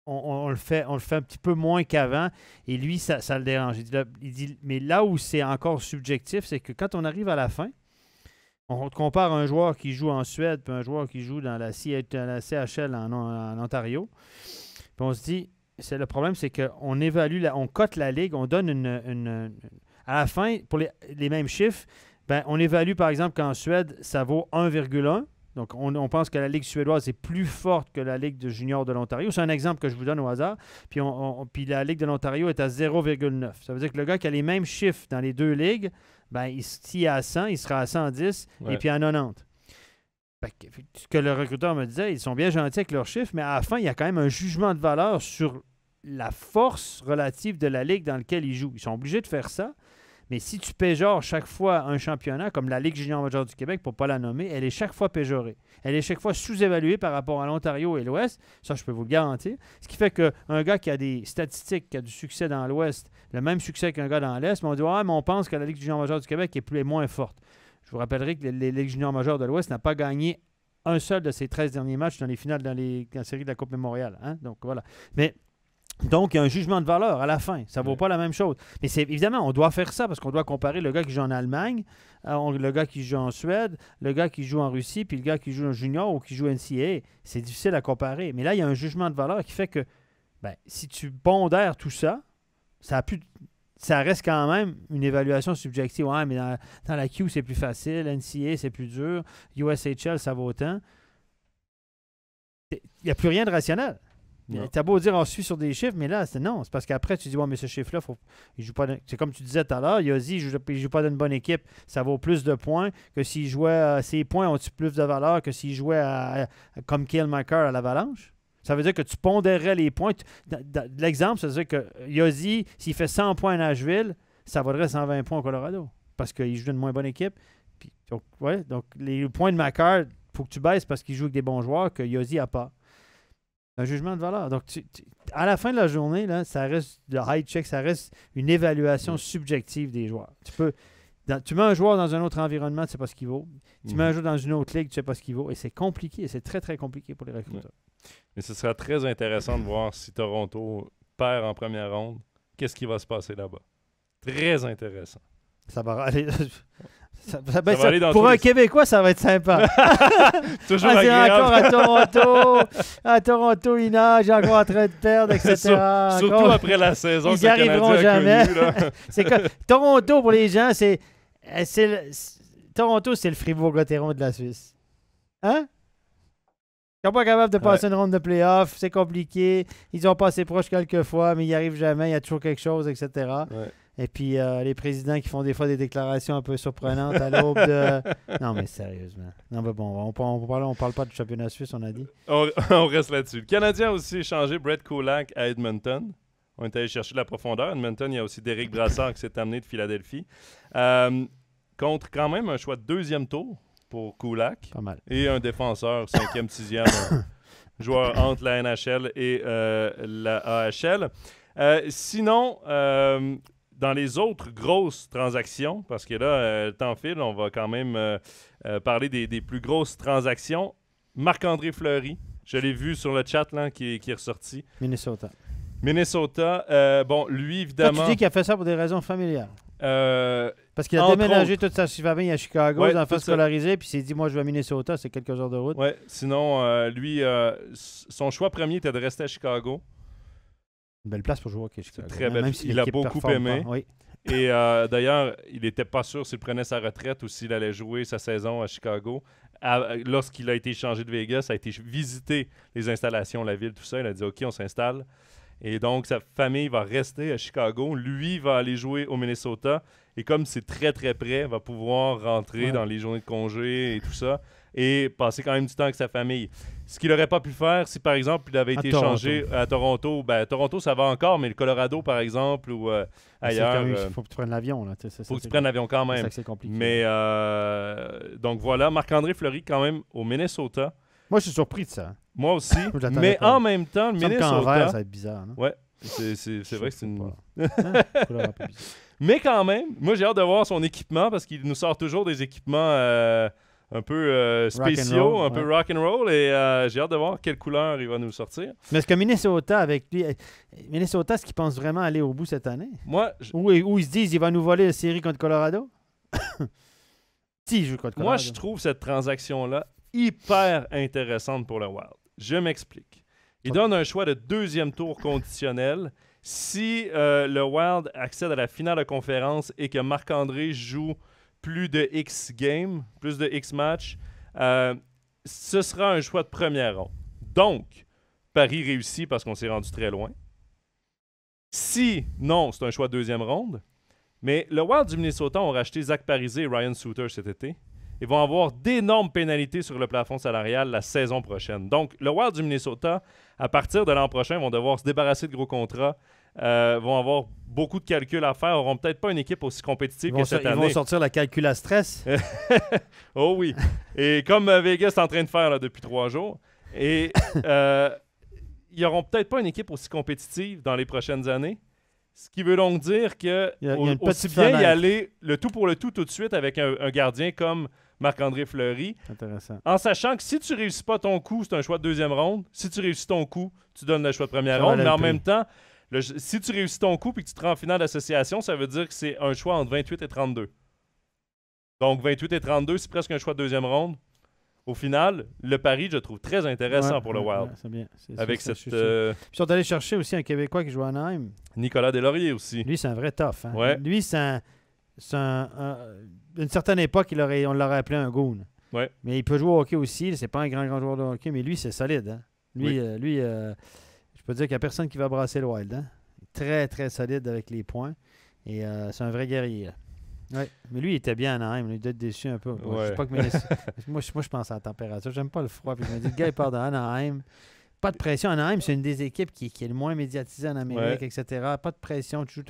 on le fait un petit peu moins qu'avant, et lui, ça le dérange. Il dit, mais là où c'est encore subjectif, c'est que quand on arrive à la fin, on compare un joueur qui joue en Suède puis un joueur qui joue dans la CHL en Ontario, puis on se dit, le problème, c'est qu'on évalue, on cote la ligue, on donne à la fin, pour les mêmes chiffres, on évalue par exemple qu'en Suède, ça vaut 1,1. Donc, on pense que la Ligue suédoise est plus forte que la Ligue de junior de l'Ontario. C'est un exemple que je vous donne au hasard. Puis la Ligue de l'Ontario est à 0,9. Ça veut dire que le gars qui a les mêmes chiffres dans les deux ligues, s'il est à 100, il sera à 110 et puis à 90. Ce que le recruteur me disait, ils sont bien gentils avec leurs chiffres, mais à la fin, il y a quand même un jugement de valeur sur la force relative de la ligue dans laquelle ils jouent. Ils sont obligés de faire ça, mais si tu péjores chaque fois un championnat, comme la Ligue junior majeure du Québec, pour ne pas la nommer, elle est chaque fois péjorée. Elle est chaque fois sous-évaluée par rapport à l'Ontario et l'Ouest. Ça, je peux vous le garantir. Ce qui fait qu'un gars qui a des statistiques, qui a du succès dans l'Ouest, le même succès qu'un gars dans l'Est, mais on dit « Ah, mais on pense que la Ligue junior majeure du Québec est moins forte. » Je vous rappellerai que les Ligues juniors majeures de l'Ouest n'a pas gagné un seul de ses 13 derniers matchs dans les finales dans la série de la Coupe Mémorial. Hein? Donc, voilà. Donc, il y a un jugement de valeur à la fin. Ça ne vaut pas la même chose. Mais évidemment, on doit faire ça parce qu'on doit comparer le gars qui joue en Allemagne, le gars qui joue en Suède, le gars qui joue en Russie, puis le gars qui joue en junior ou qui joue NCAA. C'est difficile à comparer. Mais là, il y a un jugement de valeur qui fait que si tu pondères tout ça, ça reste quand même une évaluation subjective. Ouais, mais dans la Q, c'est plus facile. NCAA, c'est plus dur. USHL, ça vaut autant. Il n'y a plus rien de rationnel. T'as beau dire on suit sur des chiffres, mais là, non. C'est parce qu'après, tu dis, mais ce chiffre-là, il joue pas. C'est comme tu disais tout à l'heure, Yossi, il ne joue pas d'une bonne équipe. Ça vaut plus de points que s'il jouait. Ses points ont plus de valeur que s'il jouait comme Cale Makar à l'Avalanche. Ça veut dire que tu pondérerais les points. L'exemple, ça veut dire que Yossi, s'il fait 100 points à Nashville, ça vaudrait 120 points au Colorado. Parce qu'il joue d'une moins bonne équipe. Puis, donc, les points de Makar, il faut que tu baisses parce qu'il joue avec des bons joueurs que Yossi n'a pas. Un jugement de valeur. Donc, à la fin de la journée, là, ça reste le high check, ça reste une évaluation subjective des joueurs. Tu mets un joueur dans un autre environnement, tu ne sais pas ce qu'il vaut. Tu mets un joueur dans une autre ligue, tu ne sais pas ce qu'il vaut. Et c'est compliqué. C'est très, très compliqué pour les recruteurs. Mais ce sera très intéressant de voir si Toronto perd en première ronde. Qu'est-ce qui va se passer là-bas? Très intéressant. Ça va aller... Pour un Québécois, ça va être sympa. Toujours c'est agréable. encore à Toronto. À Toronto, il nage, encore en train de perdre, etc. Surtout après la saison ils que n'y arriveront jamais. C'est que Toronto, pour les gens, Toronto, c'est le Fribourg-Gotteron de la Suisse. Hein? Ils sont pas capables de passer une ronde de playoff. C'est compliqué. Ils ont passé proche quelques fois, mais ils n'y arrivent jamais. Il y a toujours quelque chose, etc. Ouais. Et puis, les présidents qui font des fois des déclarations un peu surprenantes à l'aube de... Non, mais sérieusement. Non, mais bon, on parle pas du championnat suisse, on a dit. On reste là-dessus. Le Canadien a aussi échangé Brett Kulak à Edmonton. On est allé chercher de la profondeur. À Edmonton, il y a aussi Derek Brassard qui s'est amené de Philadelphie. Contre quand même un choix de deuxième tour pour Kulak. Pas mal. Et un défenseur 5e, 6e, joueur entre la NHL et la AHL. Sinon... dans les autres grosses transactions, parce que là, le temps file, on va quand même parler des plus grosses transactions. Marc-André Fleury, je l'ai vu sur le chat là, qui est ressorti. Minnesota, bon, lui, évidemment... Toi, tu dis qu'il a fait ça pour des raisons familiales. Parce qu'il a entre déménagé autres. toute sa famille à Chicago, Ouais, les enfants tout ça. scolarisés, puis il s'est dit, moi, je vais à Minnesota, c'est quelques heures de route. Ouais, sinon, lui, son choix premier était de rester à Chicago. Une belle place pour jouer au hockey, Chicago. Très belle. Même si Il a l'équipe beaucoup performe aimé. pas. Oui. Et d'ailleurs, il n'était pas sûr s'il prenait sa retraite ou s'il allait jouer sa saison à Chicago. Lorsqu'il a été échangé de Vegas, a été visiter les installations, la ville, tout ça. Il a dit « OK, on s'installe ». Et donc, sa famille va rester à Chicago. Lui va aller jouer au Minnesota. Et comme c'est très, très près, va pouvoir rentrer dans les journées de congé et tout ça. Et passer quand même du temps avec sa famille. Ce qu'il n'aurait pas pu faire si, par exemple, il avait été échangé à Toronto. Ben, Toronto, ça va encore, mais le Colorado, par exemple, ou ailleurs... Il faut que tu prennes l'avion. Il faut que tu prennes l'avion quand même. C'est compliqué. Mais, donc voilà, Marc-André Fleury, quand même, au Minnesota. Moi, je suis surpris de ça. Moi aussi. Mais en même temps, le Minnesota... Ça va être bizarre, non? Ouais, c'est vrai que c'est une... Mais Mais quand même, moi, j'ai hâte de voir son équipement parce qu'il nous sort toujours des équipements... un peu spéciaux, un peu rock'n'roll, et j'ai hâte de voir quelle couleur il va nous sortir. Mais est-ce que Minnesota, avec lui, est-ce qu'il pense vraiment aller au bout cette année? Moi, Ou ils se disent qu'il va nous voler la série contre Colorado? Si, il joue contre Colorado. Moi, je trouve cette transaction-là hyper intéressante pour le Wild. Je m'explique. Il donne un choix de deuxième tour conditionnel. Si le Wild accède à la finale de conférence et que Marc-André joue plus de X games, plus de X matchs, ce sera un choix de première ronde. Donc, Paris réussit parce qu'on s'est rendu très loin. Si non, c'est un choix de deuxième ronde. Mais le Wild du Minnesota ont racheté Zach Parise et Ryan Suter cet été. Ils vont avoir d'énormes pénalités sur le plafond salarial la saison prochaine. Donc, le Wild du Minnesota, à partir de l'an prochain, vont devoir se débarrasser de gros contrats, vont avoir beaucoup de calculs à faire, n'auront peut-être pas une équipe aussi compétitive que cette année. Ils vont sortir la calcul à stress. Oh oui. Et comme Vegas est en train de faire là, depuis 3 jours. Et ils n'auront peut-être pas une équipe aussi compétitive dans les prochaines années. Ce qui veut donc dire que aussi bien y aller le tout pour le tout de suite avec un gardien comme Marc-André Fleury. Intéressant. En sachant que si tu réussis pas ton coup, c'est un choix de deuxième ronde. Si tu réussis ton coup, tu donnes le choix de première ronde. Mais en même temps, si tu réussis ton coup et que tu te rends en finale d'association, ça veut dire que c'est un choix entre 28 et 32. Donc 28 et 32, c'est presque un choix de deuxième ronde. Au final, le pari, je trouve très intéressant pour le Wild. C'est bien. Avec cette... Ils sont allés chercher aussi un Québécois qui joue à Anaheim. Nicolas Deslauriers aussi. Lui, c'est un vrai tough. Hein? Ouais. Lui, d'une certaine époque, on l'aurait appelé un goon. Ouais. Mais il peut jouer au hockey aussi. C'est pas un grand joueur de hockey, mais lui, c'est solide. Hein? Lui, je peux dire qu'il n'y a personne qui va brasser le Wild. Hein? Très, très solide avec les points. Et c'est un vrai guerrier. Là. Ouais. Mais lui, il était bien à Anaheim. Il doit être déçu un peu. Ouais. Je sais pas que moi, je pense à la température. J'aime pas le froid. Puis je me dis, le gars, il part d'Anaheim. pas de pression. Anaheim, c'est une des équipes qui est le moins médiatisée en Amérique, etc. Pas de pression. Tu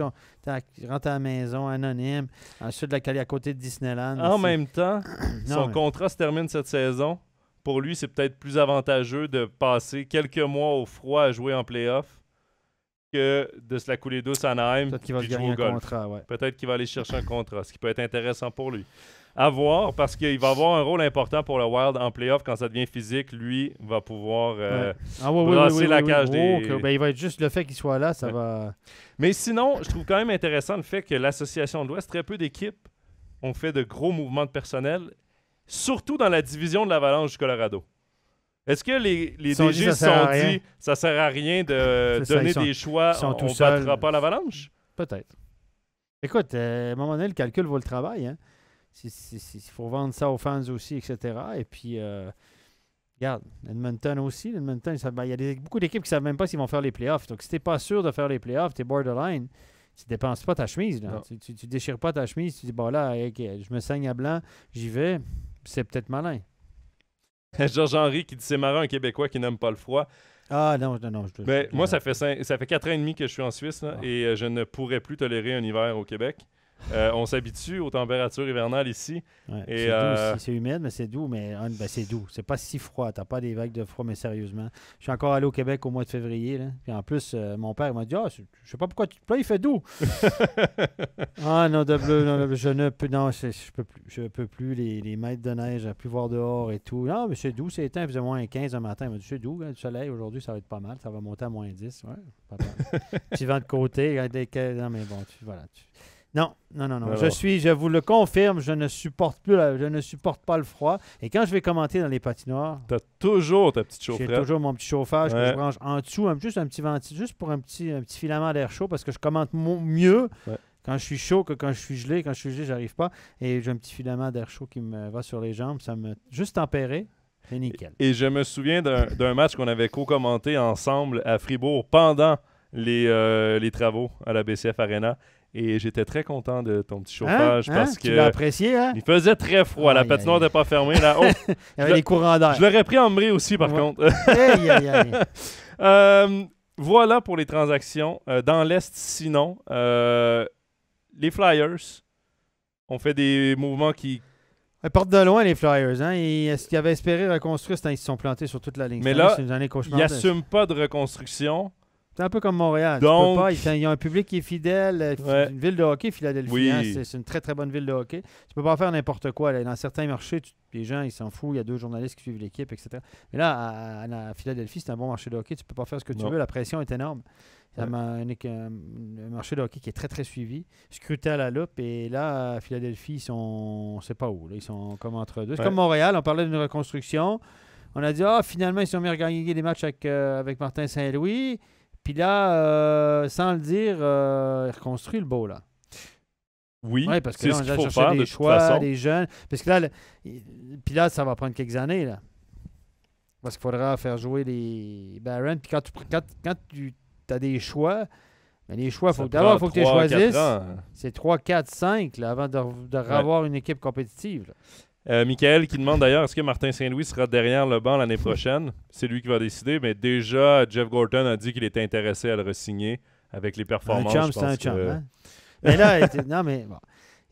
rentres à la maison, anonyme, ensuite à côté de Disneyland. En même temps, Non, son mais- contrat se termine cette saison. Pour lui, c'est peut-être plus avantageux de passer quelques mois au froid à jouer en playoff que de se la couler douce à Anaheim Peut-être qu'il va puis se de jouer gagner au un golf. contrat, ouais. Peut-être qu'il va aller chercher un contrat, ce qui peut être intéressant pour lui. À voir, parce qu'il va avoir un rôle important pour le Wild en playoff quand ça devient physique. Lui va pouvoir... Ouais. brasser la cage des- OK. Ben, il va être juste le fait qu'il soit là, ça Ouais. va... Mais sinon, je trouve quand même intéressant le fait que l'Association de l'Ouest, très peu d'équipes ont fait de gros mouvements de personnel, surtout dans la division de l'Avalanche du Colorado. Est-ce que les Ils sont dit, DG ça se sert à sont rien. dit ça sert à rien de C'est ça, donner ils sont- des choix, ils sont tout on ne seuls. battra pas l'Avalanche? Peut-être. Écoute, à un moment donné, le calcul vaut le travail. Hein? Il faut vendre ça aux fans aussi, etc. Et puis, regarde, Edmonton aussi. Edmonton, il y a beaucoup d'équipes qui ne savent même pas s'ils vont faire les playoffs. Donc, si tu n'es pas sûr de faire les playoffs, tu es borderline. Tu ne dépenses pas ta chemise. Là. Non. Tu déchires pas ta chemise. Tu dis, bon là, ok, je me saigne à blanc, j'y vais. C'est peut-être malin. Georges-Henri qui dit c'est marrant un Québécois qui n'aime pas le froid. Ah non. Mais moi, ça fait 4 ans et demi que je suis en Suisse là, et je ne pourrais plus tolérer un hiver au Québec. On s'habitue aux températures hivernales ici. Ouais, Et, c'est doux, c'est humide, mais c'est doux, mais c'est doux. C'est pas si froid. T'as pas des vagues de froid, mais sérieusement. Je suis encore allé au Québec au mois de février. Là. Puis en plus, mon père m'a dit je sais pas pourquoi tu te plains, il fait doux. Ah non, de bleu, non, je ne peux. Non, je peux plus. Je peux plus les mètres de neige, à plus voir dehors et tout. Non, mais c'est doux, c'est éteint. Il faisait moins 15 un matin. Il m'a dit c'est doux, hein, du soleil. Aujourd'hui, ça va être pas mal. Ça va monter à moins 10. Ouais, pas mal. Petit vent de côté. Non, mais bon, voilà. Non. Alors. Je vous le confirme, je ne supporte pas le froid. Et quand je vais commenter dans les patinoires, T'as toujours ta petite j'ai chaufferette. toujours mon petit chauffage que Ouais. je branche en dessous, juste un petit ventile, juste pour un petit filament d'air chaud, parce que je commente mieux Ouais. quand je suis chaud que quand je suis gelé. Quand je suis gelé, j'arrive pas. Et j'ai un petit filament d'air chaud qui me va sur les jambes. Ça me juste tempéré, c'est nickel. Et je me souviens d'un match qu'on avait co-commenté ensemble à Fribourg pendant les travaux à la BCF Arena. Et j'étais très content de ton petit chauffage parce Tu l'as que apprécié, hein? il faisait très froid. La Aïe, patinoire aïe. n'était pas fermée. Là. Oh, Il y avait des courants d'air. je l'aurais pris en mré aussi, par Ouais. contre. Aïe, aïe, aïe. Voilà pour les transactions. Dans l'Est, sinon, les Flyers ont fait des mouvements qui... Ils partent de loin, les Flyers. Hein? Est-ce qu'ils avaient espéré reconstruire? Ils se sont plantés sur toute la ligne. Mais Cette année, là, c'est une année Ils cauchemardesque. n'assument pas de reconstruction. C'est un peu comme Montréal. Donc- Tu peux pas, il y a un public qui est fidèle. Ouais. Une ville de hockey, Philadelphie. Oui. Hein, c'est une très, très bonne ville de hockey. Tu peux pas faire n'importe quoi. Là. Dans certains marchés, les gens, ils s'en foutent. Il y a 2 journalistes qui suivent l'équipe, etc. Mais là, à Philadelphie, c'est un bon marché de hockey. Tu peux pas faire ce que tu Non. veux. La pression est énorme. C'est Ouais. un marché de hockey qui est très, très suivi. Scruté à la loupe. Et là, à Philadelphie, ils sont... On sait pas où. Là. Ils sont comme entre deux. C'est Ouais. comme Montréal. On parlait d'une reconstruction. On a dit, finalement, ils sont mis à gagner des matchs avec Martin Saint-Louis. Puis là, sans le dire, il reconstruit le beau, là. Oui, Oui, parce que c'est là, ce on qu'il a faut cherché faire des de toute choix, façon. des jeunes. Parce que là, puis là, ça va prendre quelques années, là. Parce qu'il faudra faire jouer les Barons. Puis quand tu as des choix, mais les choix, d'abord, il faut que tu les choisisses. C'est 3, 4, 5 là, avant de revoir une équipe compétitive. Là. Michael qui demande d'ailleurs est-ce que Martin Saint-Louis sera derrière le banc l'année prochaine. C'est lui qui va décider, mais déjà, Jeff Gorton a dit qu'il était intéressé à le re-signer avec les performances. Un chum, je c'est un pense chum. que- Hein? Mais là, non, mais bon.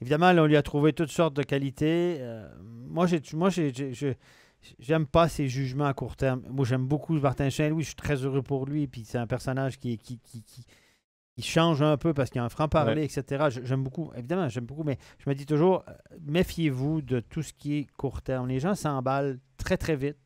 Évidemment, là, on lui a trouvé toutes sortes de qualités. Moi, j'aime pas ses jugements à court terme. Moi, j'aime beaucoup Martin Saint-Louis. Je suis très heureux pour lui. Puis c'est un personnage qui change un peu parce qu'il y a un franc-parler, etc. J'aime beaucoup. Évidemment, j'aime beaucoup. Mais je me dis toujours, méfiez-vous de tout ce qui est court terme. Les gens s'emballent très, très vite.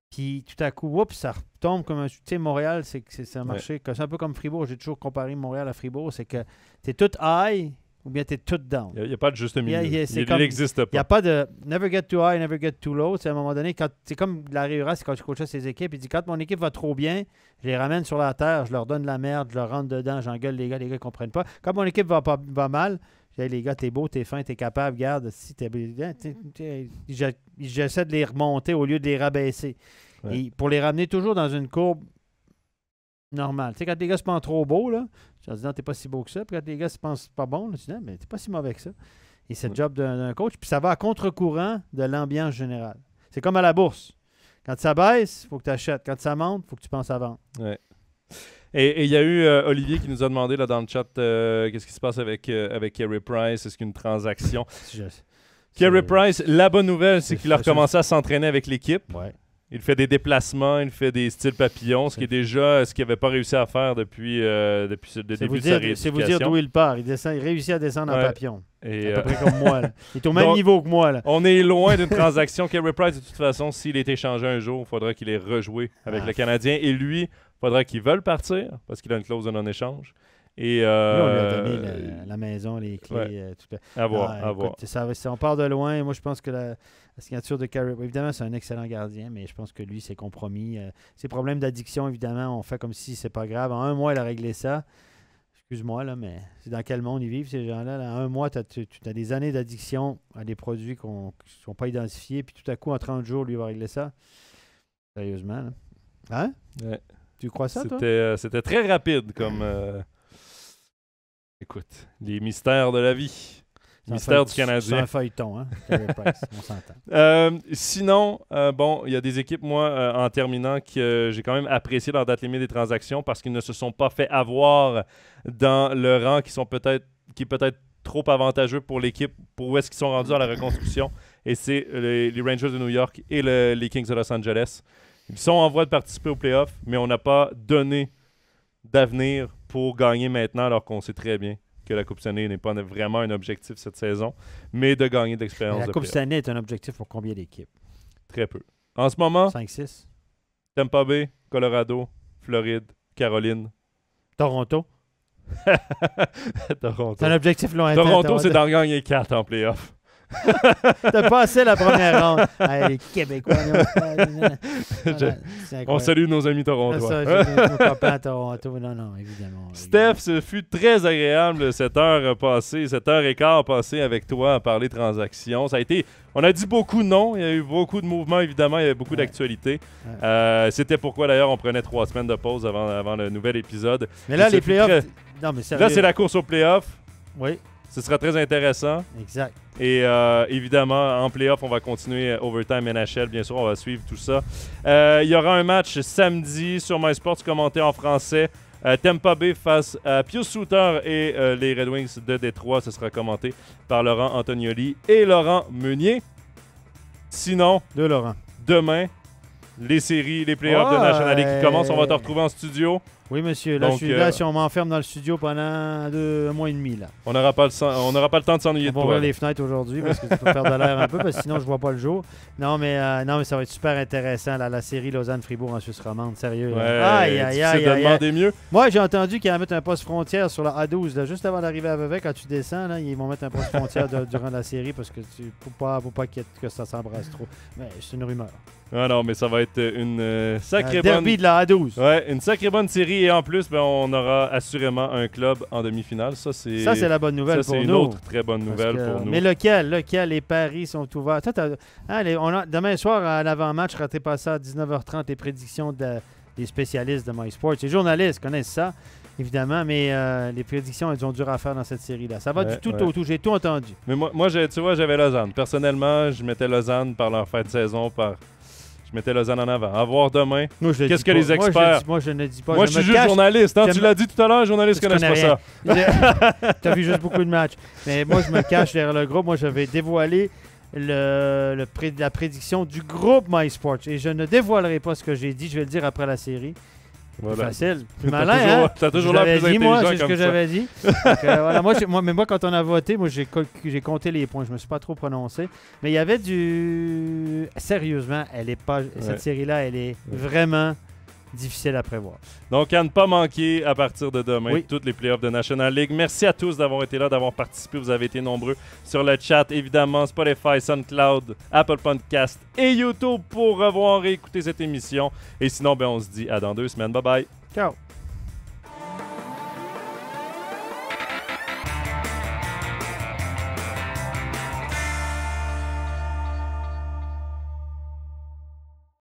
Puis tout à coup, oups, ça retombe comme un... Tu sais, Montréal, c'est un marché... C'est un peu comme Fribourg. J'ai toujours comparé Montréal à Fribourg. C'est que tu es tout high ou bien tu es tout down. Il n'y a pas de juste milieu. c'est Il comme- n'existe Il n'y pas. a pas de never get too high, never get too low. C'est à un moment donné, c'est comme Larry Huras, quand je coachais ses équipes, il dit quand mon équipe va trop bien, je les ramène sur la terre, je leur donne de la merde, je leur rentre dedans, j'engueule les gars ne comprennent pas. Quand mon équipe va mal, je dis hey, les gars, t'es beau, t'es fin, t'es capable, garde, si t'es j'essaie de les remonter au lieu de les rabaisser. Ouais. Et pour les ramener toujours dans une courbe normale. Tu sais, quand les gars se pensent trop beaux, là, je leur dis non, t'es pas si beau que ça. Puis quand les gars se pensent pas bons, là, je dis non, mais t'es pas si mauvais que ça. Et c'est le job d'un coach. Puis ça va à contre-courant de l'ambiance générale. C'est comme à la bourse. Quand ça baisse, il faut que tu achètes. Quand ça monte, il faut que tu penses à vendre. Ouais. Et il y a eu Olivier qui nous a demandé là, dans le chat qu'est-ce qui se passe avec Carey Price. Est-ce qu'une transaction? Carey Price, la bonne nouvelle, c'est qu'il a recommencé à s'entraîner avec l'équipe. Ouais. Il fait des déplacements, il fait des styles papillons, ce qui est déjà ce qu'il n'avait pas réussi à faire depuis le début de sa rééducation. C'est vous dire d'où il part. Il réussit à descendre en papillon. Et, à peu près comme moi. Là. Il est au même niveau que moi. Là. On est loin d'une transaction. Carey Price, de toute façon, s'il est échangé un jour, il faudra qu'il ait rejoué avec le Canadien. Et lui, il faudra qu'il veuille partir parce qu'il a une clause de non-échange. Et, lui, on lui a donné la maison, les clés. Tout à voir. On part de loin. Moi, je pense que la signature de Carey, évidemment, c'est un excellent gardien, mais je pense que lui, c'est compromis. Ses problèmes d'addiction, évidemment, on fait comme si c'est pas grave. En un mois, il a réglé ça. Excuse-moi, là, mais c'est dans quel monde ils vivent, ces gens-là? En un mois, tu as des années d'addiction à des produits qui ne sont pas identifiés, puis tout à coup, en 30 jours, lui, il va régler ça. Sérieusement, là. Hein? Ouais. Tu crois ça, toi? C'était très rapide comme... Écoute, les mystères de la vie. Mystère du Canadien. C'est un feuilleton, hein? Price, on s'entend. Sinon, bon, il y a des équipes, moi, en terminant, que j'ai quand même apprécié leur date limite des transactions parce qu'ils ne se sont pas fait avoir dans le rang qui est peut-être trop avantageux pour l'équipe, pour où est-ce qu'ils sont rendus dans la reconstruction. Et c'est les Rangers de New York et les Kings de Los Angeles. Ils sont en voie de participer aux playoffs, mais on n'a pas donné d'avenir pour gagner maintenant, alors qu'on sait très bien que la Coupe Stanley n'est pas vraiment un objectif cette saison, mais de gagner de l'expérience. La Coupe Stanley est un objectif pour combien d'équipes? Très peu. En ce moment, 5-6. Tampa Bay, Colorado, Floride, Caroline. Toronto. Toronto. C'est un objectif lointain. Toronto, c'est d'en gagner 4 en playoff. T'as passé la première ronde. Les Québécois. On salue nos amis torontois. Nos copains à Toronto. Non, évidemment. Steph, ce fut très agréable cette heure passée, cette heure et quart passée avec toi à parler transactions. Ça a été, on a dit beaucoup de noms, il y a eu beaucoup de mouvements, évidemment, il y avait beaucoup d'actualités. C'était pourquoi d'ailleurs on prenait 3 semaines de pause avant le nouvel épisode. Mais là, les playoffs. Non, mais là, c'est la course aux playoffs. Oui. Ce sera très intéressant. Exact. Et évidemment, en playoff, on va continuer Overtime NHL. Bien sûr, on va suivre tout ça. Il y aura un match samedi sur MySports commenté en français. Tampa Bay face à Pius Suter et les Red Wings de Détroit. Ce sera commenté par Laurent Antonioli et Laurent Meunier. Sinon, demain, les séries, les playoffs de National League qui commencent. On va te retrouver en studio. Oui, monsieur. Là, je suis là si on m'enferme dans le studio pendant un mois et demi. Là. On n'aura pas le temps de s'ennuyer de toi. On va ouvrir les fenêtres aujourd'hui parce que tu peux faire de l'air un peu parce que sinon, je ne vois pas le jour. Non, mais ça va être super intéressant. Là, la série Lausanne-Fribourg en Suisse romande. Sérieux. C'est de demander mieux. Moi, j'ai entendu qu'ils allaient mettre un poste frontière sur la A12. Là, juste avant d'arriver à Vevey, quand tu descends, là, ils vont mettre un poste frontière durant la série parce que faut pas que ça s'embrasse trop. Mais c'est une rumeur. Ah non, mais ça va être une sacrée derby de la A12. Ouais, une sacrée bonne série. Et en plus, on aura assurément un club en demi-finale. Ça, c'est la bonne nouvelle pour nous. C'est une autre très bonne nouvelle pour nous. Mais lequel? Les paris sont ouverts. Demain soir, à l'avant-match, ratez pas ça à 19h30, les prédictions des spécialistes de MySports. Les journalistes connaissent ça, évidemment, mais les prédictions, elles ont dur à faire dans cette série-là. Ça va du tout au tout. J'ai tout entendu. Mais moi tu vois, j'avais Lausanne. Personnellement, je mettais Lausanne par leur fin de saison, je mettais Lausanne en avant. À voir demain. Qu'est-ce que les experts... Moi, je ne dis pas. Moi, je suis juste journaliste. Hein? Tu l'as dit tout à l'heure, journalistes ne connaissent pas ça. Tu as vu juste beaucoup de matchs. Mais moi, je me cache derrière le groupe. Moi, je vais dévoiler la prédiction du groupe MySports. Et je ne dévoilerai pas ce que j'ai dit. Je vais le dire après la série. Voilà. Facile. Plus malin, hein? T'as toujours l'air plus intelligent moi, comme c'est ce que j'avais dit. Donc, voilà, moi, quand on a voté, moi, j'ai compté les points. Je me suis pas trop prononcé. Mais il y avait Sérieusement, cette série-là, elle est vraiment difficile à prévoir. Donc, à ne pas manquer à partir de demain toutes les playoffs de National League. Merci à tous d'avoir été là, d'avoir participé. Vous avez été nombreux sur le chat, évidemment, Spotify, SoundCloud, Apple Podcast et YouTube pour revoir et écouter cette émission. Et sinon, on se dit à dans 2 semaines. Bye bye. Ciao.